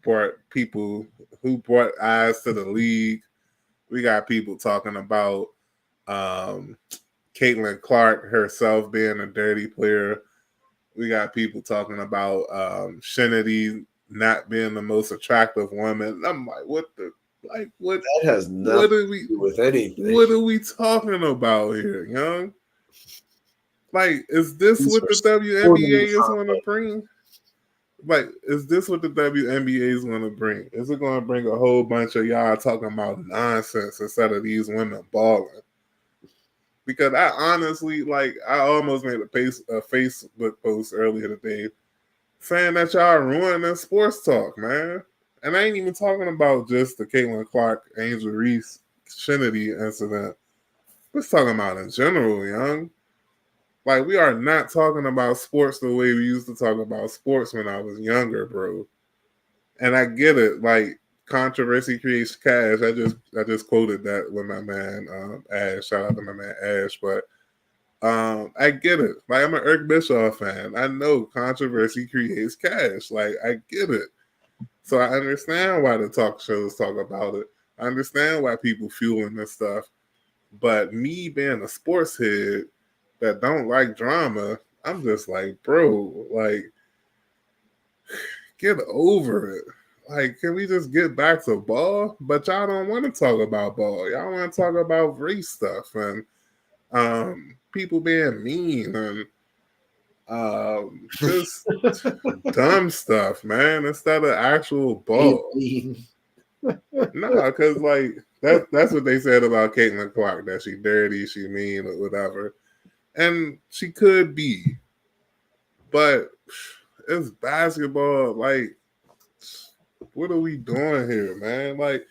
brought eyes to the league. We got people talking about Caitlin Clark herself being a dirty player. We got people talking about Shinity not being the most attractive woman. I'm like, what? That has nothing to do with anything. What are we talking about here, young? Like, is this what the WNBA is going to bring? Like, is this what the WNBA is going to bring? Is it going to bring a whole bunch of y'all talking about nonsense instead of these women balling? Because I honestly, I almost made a Facebook post earlier today saying that y'all ruining sports talk, man. And I ain't even talking about just the Caitlin Clark, Angel Reese, Shinity incident. We're talking about in general, young. Like, we are not talking about sports the way we used to talk about sports when I was younger, bro. And I get it. Like, controversy creates cash. I just quoted that with my man Ash. Shout out to my man Ash. But I get it. Like, I'm an Eric Bischoff fan. I know controversy creates cash. Like, I get it. So I understand why the talk shows talk about it. I understand why people fueling this stuff. But me being a sports head that don't like drama, I'm just like, bro, like, get over it. Like, can we just get back to ball? But y'all don't want to talk about ball. Y'all want to talk about race stuff and people being mean and just dumb stuff, man, instead of actual ball. No, because that's what they said about Caitlin Clark, that she dirty, she mean, or whatever. And she could be. But it's basketball. Like, what are we doing here, man? Like,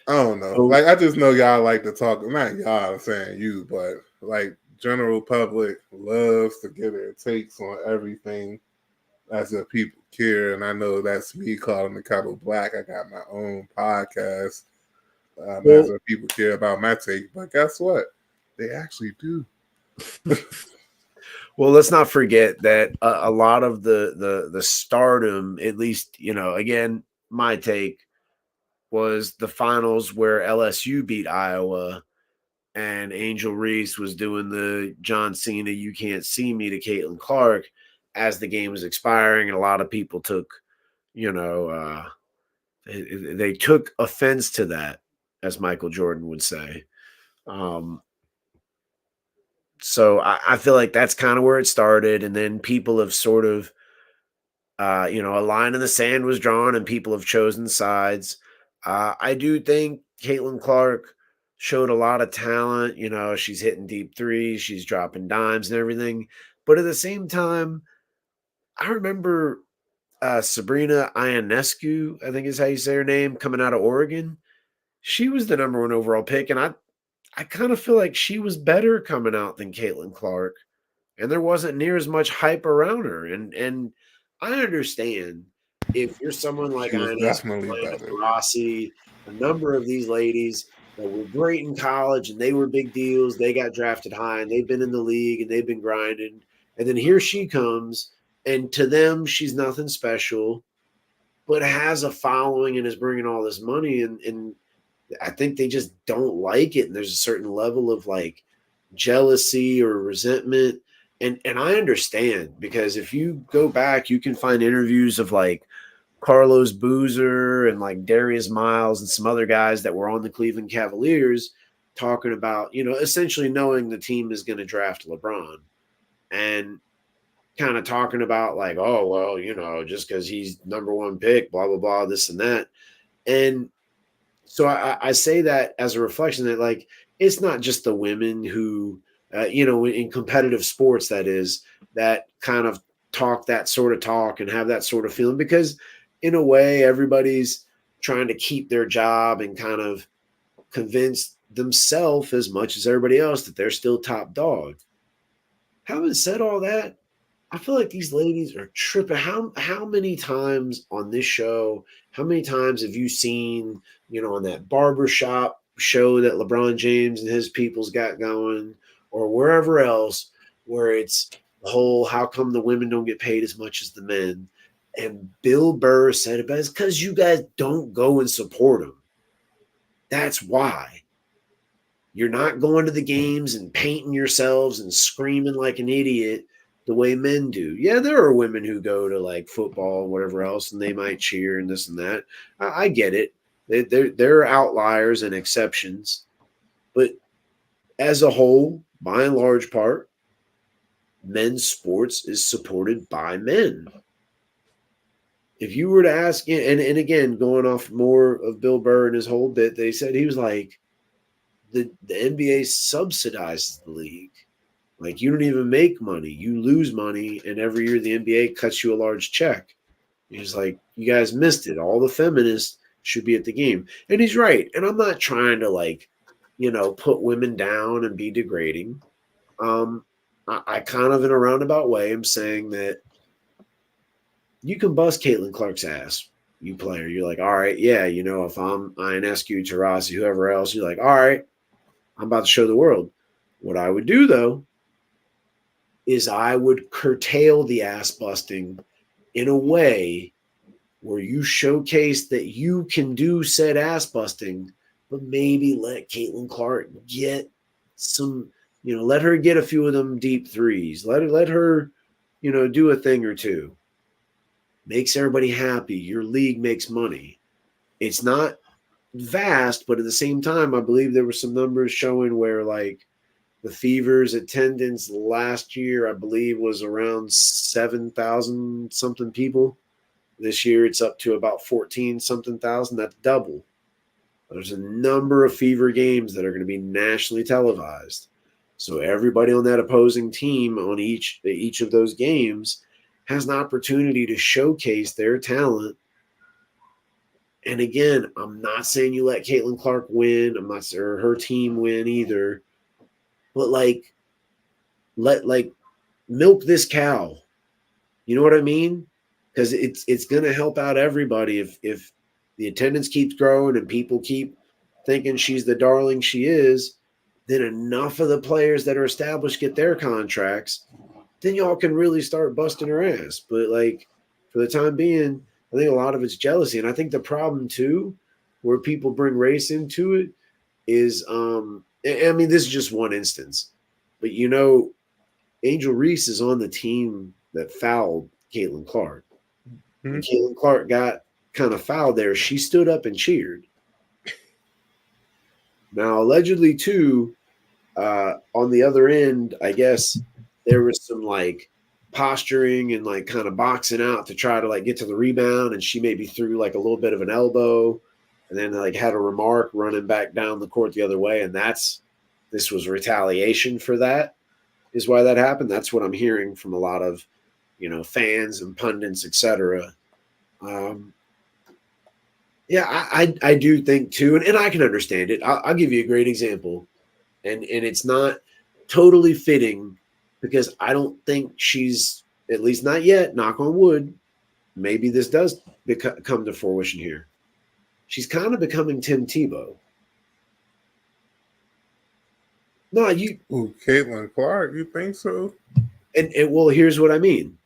I don't know. Like, I just know y'all like to talk. Not y'all saying you, but like general public loves to get their takes on everything as if people care. And I know that's me calling the kettle black. I got my own podcast as if people care about my take. But guess what? They actually do. Well, let's not forget that a lot of the stardom, at least, again, my take was the finals where LSU beat Iowa and Angel Reese was doing the John Cena "You Can't See Me" to Caitlin Clark as the game was expiring, and a lot of people took, they took offense to that, as Michael Jordan would say. So I feel like that's kind of where it started, and then people have sort of, a line in the sand was drawn, and people have chosen sides. I do think Caitlin Clark showed a lot of talent. She's hitting deep threes, she's dropping dimes and everything. But at the same time, I remember Sabrina Ionescu, I think is how you say her name, coming out of Oregon. She was the number 1 overall pick, and I kind of feel like she was better coming out than Caitlin Clark, and there wasn't near as much hype around her. And I understand if you're someone like Rossi, a number of these ladies that were great in college and they were big deals, they got drafted high and they've been in the league and they've been grinding. And then here she comes, and to them, she's nothing special, but has a following and is bringing all this money. And I think they just don't like it. And there's a certain level of like jealousy or resentment. And I understand, because if you go back, you can find interviews of like Carlos Boozer and like Darius Miles and some other guys that were on the Cleveland Cavaliers talking about, essentially knowing the team is going to draft LeBron and kind of talking about like, oh, well, just because he's number 1 pick, blah, blah, blah, this and that. And so I say that as a reflection that, like, it's not just the women who, in competitive sports, that is, that kind of talk that sort of talk and have that sort of feeling, because in a way, everybody's trying to keep their job and kind of convince themselves as much as everybody else that they're still top dog. Having said all that, I feel like these ladies are tripping. How many times on this show, how many times have you seen, on that barbershop show that LeBron James and his people's got going, or wherever else, where it's the whole how come the women don't get paid as much as the men. And Bill Burr said about it, it's because you guys don't go and support them. That's why. You're not going to the games and painting yourselves and screaming like an idiot the way men do. Yeah, there are women who go to like football and whatever else, and they might cheer and this and that. I get it. There are outliers and exceptions. But as a whole, by and large part, men's sports is supported by men. If you were to ask, and again, going off more of Bill Burr and his whole bit, they said he was like, the NBA subsidizes the league. Like, you don't even make money. You lose money, and every year the NBA cuts you a large check. He's like, you guys missed it. All the feminists should be at the game. And he's right. And I'm not trying to, like, put women down and be degrading. I kind of, in a roundabout way, am saying that you can bust Caitlin Clark's ass, you player. You're like, all right, yeah, if I'm Ionescu, Taurasi, whoever else, you're like, all right, I'm about to show the world. What I would do, though, is I would curtail the ass busting in a way where you showcase that you can do said ass busting, but maybe let Caitlin Clark get some, let her get a few of them deep threes. Let her, do a thing or two. Makes everybody happy. Your league makes money. It's not vast, but at the same time, I believe there were some numbers showing where, like, the Fever's attendance last year, I believe, was around 7,000 something people. This year, it's up to about 14 something thousand. That's double. There's a number of Fever games that are going to be nationally televised. So everybody on that opposing team on each of those games has an opportunity to showcase their talent. And again, I'm not saying you let Caitlin Clark win. I'm not or her team win either. But let milk this cow. You know what I mean? Because it's going to help out everybody if the attendance keeps growing and people keep thinking she's the darling she is. Then enough of the players that are established get their contracts. Then y'all can really start busting her ass. But, like, for the time being, I think a lot of it's jealousy. And I think the problem, too, where people bring race into it is, I mean, this is just one instance. But, Angel Reese is on the team that fouled Caitlin Clark. Mm-hmm. When Caitlin Clark got kind of fouled there, she stood up and cheered. Now, allegedly, too, on the other end, I guess there was some, like, posturing and, like, kind of boxing out to try to, like, get to the rebound, and she maybe threw, like, a little bit of an elbow and then, like, had a remark running back down the court the other way, and this was retaliation for that is why that happened. That's what I'm hearing from a lot of, fans and pundits, etc. Yeah, I do think, too, and I can understand it. I'll give you a great example, and it's not totally fitting because I don't think she's, at least not yet, knock on wood, maybe this does come to fruition here. She's kind of becoming Tim Tebow. No, Caitlin Clark, you think so? And well, here's what I mean.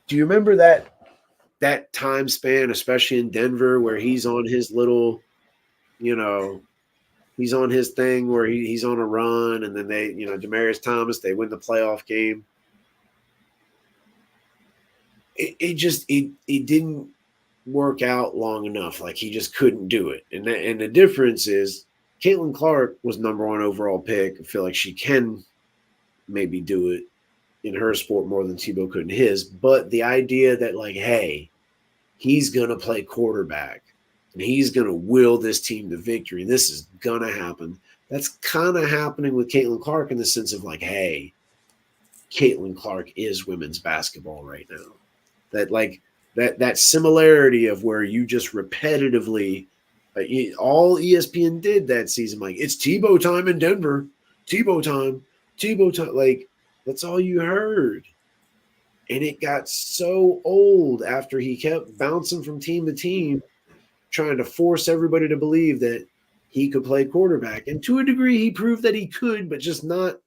Do you remember that time span, especially in Denver, where he's on his little, he's on his thing where he's on a run, and then they, Demaryius Thomas, they win the playoff game. It didn't work out long enough. Like, he just couldn't do it. And the difference is Caitlin Clark was number 1 overall pick. I feel like she can maybe do it in her sport more than Tebow could in his. But the idea that, like, hey, he's going to play quarterback and he's going to will this team to victory, this is going to happen. That's kind of happening with Caitlin Clark in the sense of, like, hey, Caitlin Clark is women's basketball right now. That, like, that similarity of where you just repetitively all ESPN did that season, like, it's Tebow time in Denver, Tebow time, like, that's all you heard. And it got so old after he kept bouncing from team to team, trying to force everybody to believe that he could play quarterback. And to a degree, he proved that he could, but just not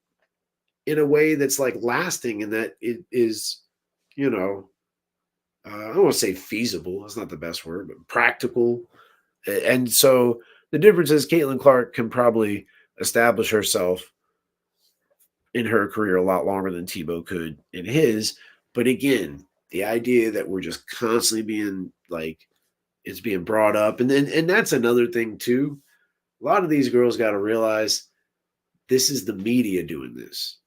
in a way that's like lasting and that it is, you know, I don't want to say feasible. That's not the best word, but practical. And so the difference is Caitlin Clark can probably establish herself in her career a lot longer than Tebow could in his. But again, the idea that we're just constantly being like, it's being brought up. And that's another thing too. A lot of these girls got to realize this is the media doing this.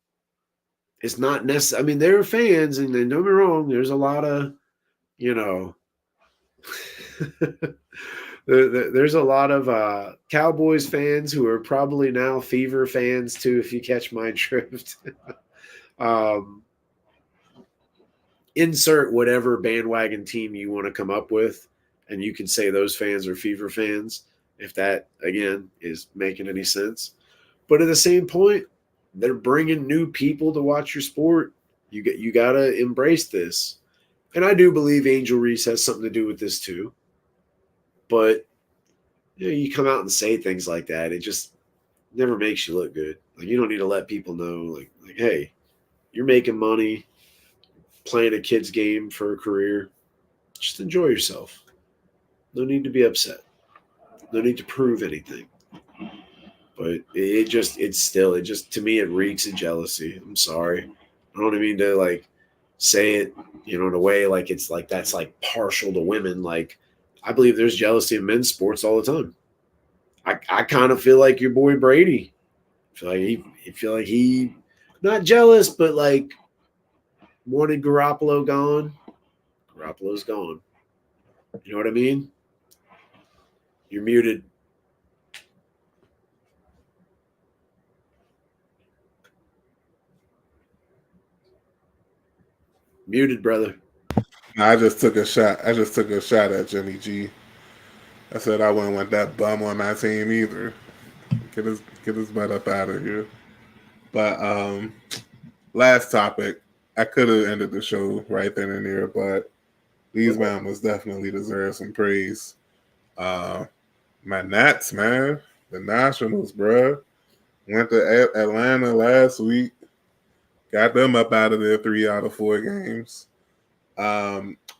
It's not necessary. I mean, they're fans, and don't get me wrong, there's a lot of, you know, there's a lot of Cowboys fans who are probably now Fever fans too, if you catch my drift. um, insert whatever bandwagon team you want to come up with, and you can say those fans are Fever fans, if that, again, is making any sense. But at the same point, they're bringing new people to watch your sport. You got to embrace this. And I do believe Angel Reese has something to do with this too. But you come out and say things like that, it just never makes you look good. Like, you don't need to let people know, like hey, you're making money playing a kid's game for a career. Just enjoy yourself. No need to be upset. No need to prove anything. But to me, it reeks of jealousy. I'm sorry. I don't mean to like say it, in a way like it's like that's like partial to women. Like, I believe there's jealousy in men's sports all the time. I kind of feel like your boy Brady. I feel like he not jealous, but like wanted Garoppolo gone. Garoppolo's gone. You know what I mean? You're muted. Muted, brother. I just took a shot. I just took a shot at Jimmy G. I said I wouldn't want that bum on my team either. Get his butt up out of here. But last topic. I could have ended the show right then and there, but these Mamas definitely deserve some praise. My Nats, man. The Nationals, bruh. Went to Atlanta last week. Got them up out of there 3 out of 4 games.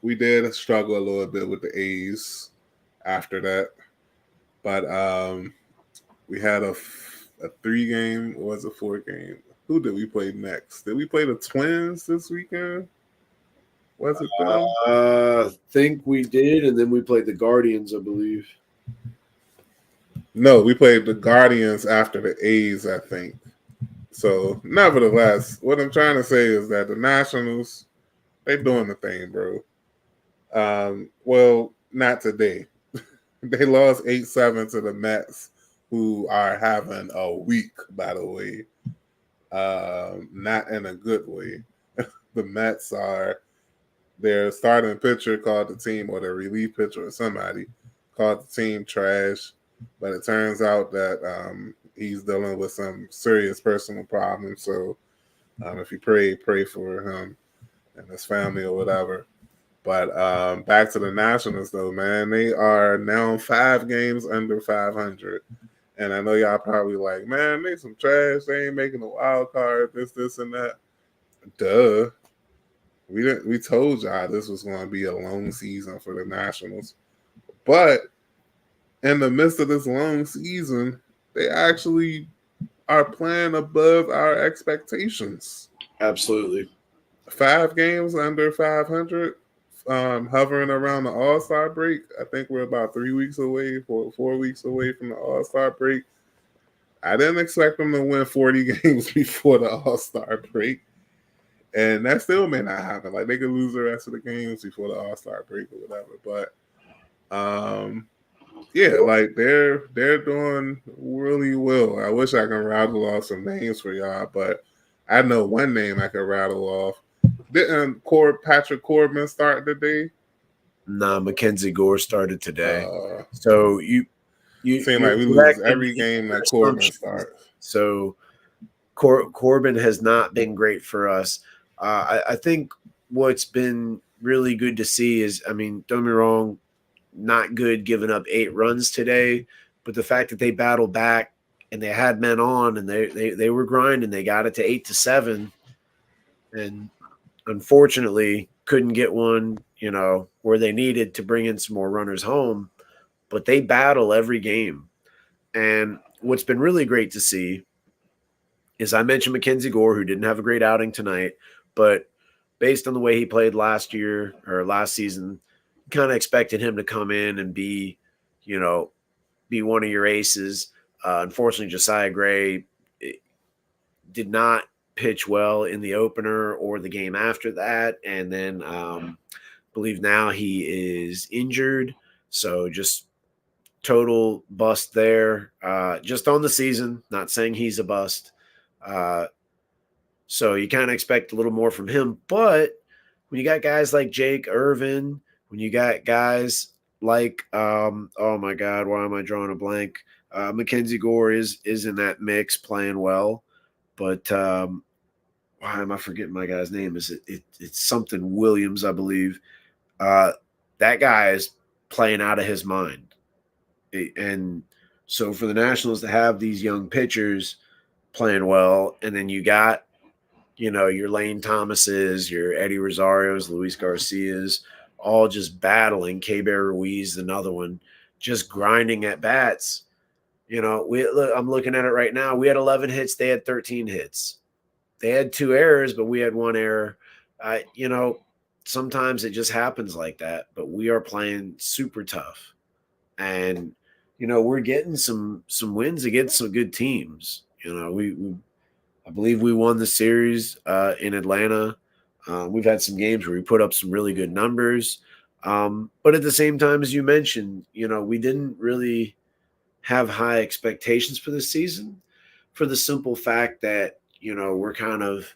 We did struggle a little bit with the A's after that. But we had a 3-game, or was it 4-game? Who did we play next? Did we play the Twins this weekend? Was it them? I think we did, and then we played the Guardians, I believe. No, we played the Guardians after the A's, I think. So, nevertheless, what I'm trying to say is that the Nationals, they doing the thing, bro. Well, not today. They lost 8-7 to the Mets, who are having a week, by the way. Not in a good way. The Mets are their starting pitcher called the team, or their relief pitcher or somebody called the team trash. But it turns out that he's dealing with some serious personal problems. So if you pray for him and his family or whatever. But back to the Nationals, though, man. They are now 5 games under 500. And I know y'all probably like, man, they some trash. They ain't making a wild card, this, and that. Duh. We told y'all this was going to be a long season for the Nationals. But in the midst of this long season, they actually are playing above our expectations. Absolutely. 5 games under 500, hovering around the All-Star break. I think we're about 4 weeks away from the All-Star break. I didn't expect them to win 40 games before the All-Star break. And that still may not happen. Like, they could lose the rest of the games before the All-Star break or whatever. But yeah, like they're doing really well. I wish I can rattle off some names for y'all, but I know one name I can rattle off. Didn't Patrick Corbin start today? Nah, Mackenzie Gore started today. So you seem like we lose every game that Corbin starts. So Corbin has not been great for us. I think what's been really good to see is, I mean, don't get me wrong, not good giving up 8 runs today, but the fact that they battled back and they had men on, and they were grinding. They got it to 8-7, and unfortunately couldn't get one, where they needed to bring in some more runners home. But they battle every game. And what's been really great to see is I mentioned Mackenzie Gore, who didn't have a great outing tonight, but based on the way he played last year or last season, kind of expected him to come in and be one of your aces. Unfortunately, Josiah Gray did not pitch well in the opener or the game after that. And then believe now he is injured. So just total bust there. Just on the season, not saying he's a bust. So you kind of expect a little more from him. But when you got guys like Jake Irvin, when you got guys like, oh my God, why am I drawing a blank? Mackenzie Gore is in that mix playing well. But why am I forgetting my guy's name? It's something Williams, I believe. That guy is playing out of his mind. And so for the Nationals to have these young pitchers playing well, and then you got, your Lane Thomases, your Eddie Rosarios, Luis Garcias, all just battling. K-Bear Ruiz, another one, just grinding at bats. I'm looking at it right now. We had 11 hits. They had 13 hits. They had 2 errors, but we had 1 error. Sometimes it just happens like that, but we are playing super tough. And, we're getting some wins against some good teams. I believe we won the series in Atlanta. We've had some games where we put up some really good numbers. But at the same time, as you mentioned, we didn't really have high expectations for this season for the simple fact that, we're kind of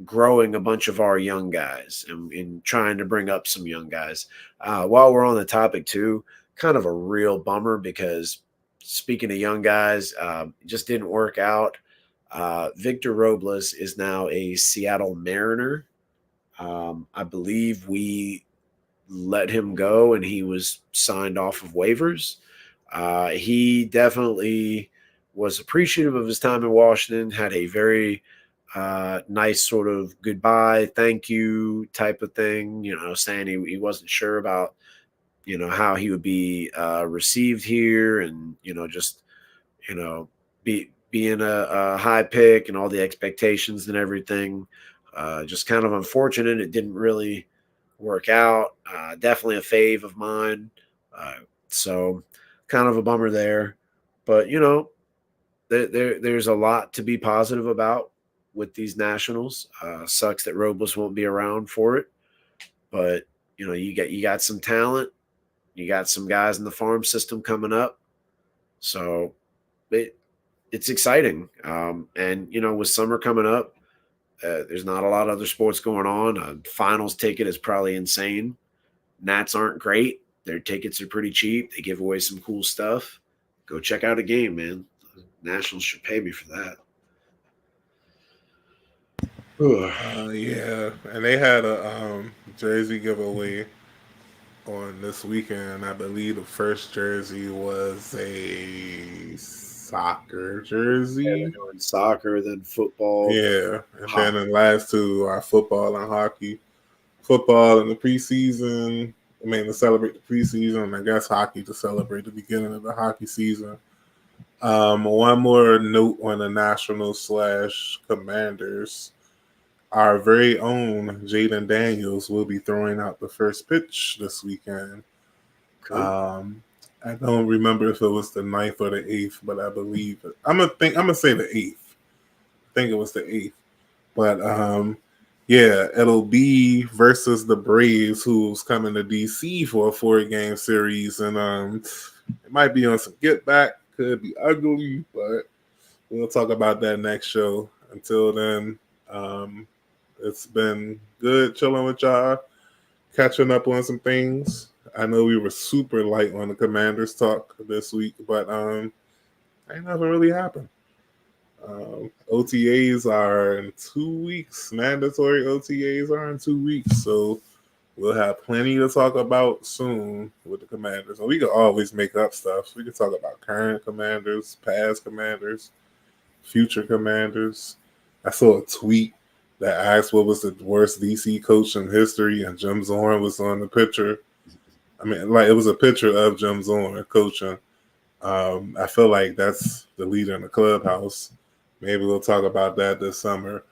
growing a bunch of our young guys and trying to bring up some young guys. While we're on the topic too, kind of a real bummer because speaking of young guys, it just didn't work out. Victor Robles is now a Seattle Mariner. I believe we let him go and he was signed off of waivers. He definitely was appreciative of his time in Washington, had a very nice sort of goodbye, thank you type of thing, saying he wasn't sure about, how he would be received here and, just, being a high pick and all the expectations and everything. Just kind of unfortunate. It didn't really work out. Definitely a fave of mine. So kind of a bummer there. But, there's a lot to be positive about with these Nationals. Sucks that Robles won't be around for it. But, you got some talent. You got some guys in the farm system coming up. So it's exciting. And, with summer coming up, there's not a lot of other sports going on. A finals ticket is probably insane. Nats aren't great. Their tickets are pretty cheap. They give away some cool stuff. Go check out a game, man. Nationals should pay me for that. Yeah, and they had a jersey giveaway on this weekend. I believe the first jersey was a soccer jersey. Yeah, they're doing soccer, then football. Yeah, and then the last 2 are football and hockey. Football in the preseason, to celebrate the preseason, I guess hockey to celebrate the beginning of the hockey season. One more note on the Nationals / Commanders. Our very own Jaden Daniels will be throwing out the first pitch this weekend. Cool. I don't remember if it was the 9th or the 8th, but I believe it. I'm gonna say the 8th. I think it was the 8th. But yeah, it'll be versus the Braves, who's coming to DC for a 4-game series, and it might be on some get back. Could be ugly, but we'll talk about that next show. Until then, it's been good chilling with y'all, catching up on some things. I know we were super light on the Commanders talk this week, but ain't nothing really happened. OTAs are in 2 weeks. Mandatory OTAs are in 2 weeks, so we'll have plenty to talk about soon with the Commanders. And we can always make up stuff. We can talk about current Commanders, past Commanders, future Commanders. I saw a tweet that asked what was the worst DC coach in history, and Jim Zorn was on the picture. I mean, like, it was a picture of Jim Zorn coaching. I feel like that's the leader in the clubhouse. Maybe we'll talk about that this summer.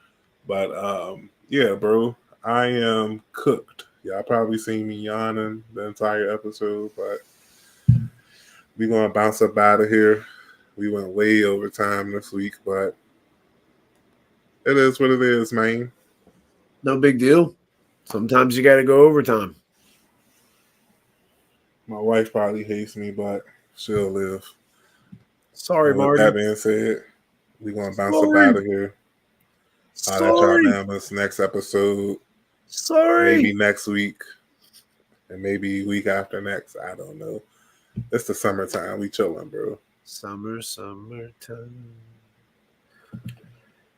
But yeah, bro, I am cooked. Y'all probably seen me yawning the entire episode, but we're going to bounce up out of here. We went way over time this week, but it is what it is, man. No big deal. Sometimes you got to go overtime. My wife probably hates me, but she'll live. Sorry, And with Marty. that being said, we're going to bounce up out of here. I'll let y'all know this next episode. Sorry. Maybe next week. And maybe week after next. I don't know. It's the summertime. We chilling, bro. Summertime.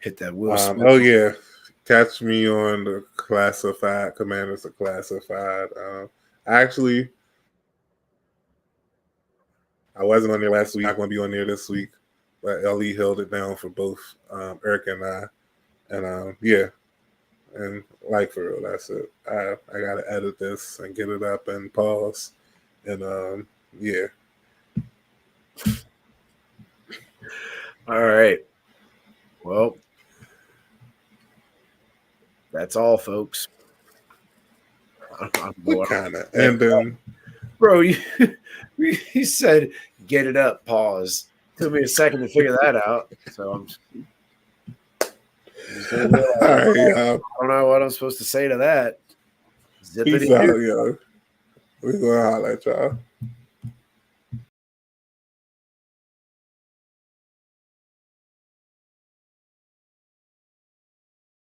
Hit that Will Smith. Oh, yeah. Catch me on the Classified. Commanders are Classified. Actually, I wasn't on there last week. I'm going to be on there this week. But Ellie held it down for both Eric and I. And yeah. And like, for real, that's it. I got to edit this and get it up and pause. And yeah. All right. Well, that's all, folks. What kind of ending? Bro, you said get it up, pause. Took me a second to figure that out. So I'm all right, I don't know what I'm supposed to say to that. Peace out, yo. We're going to holler at y'all.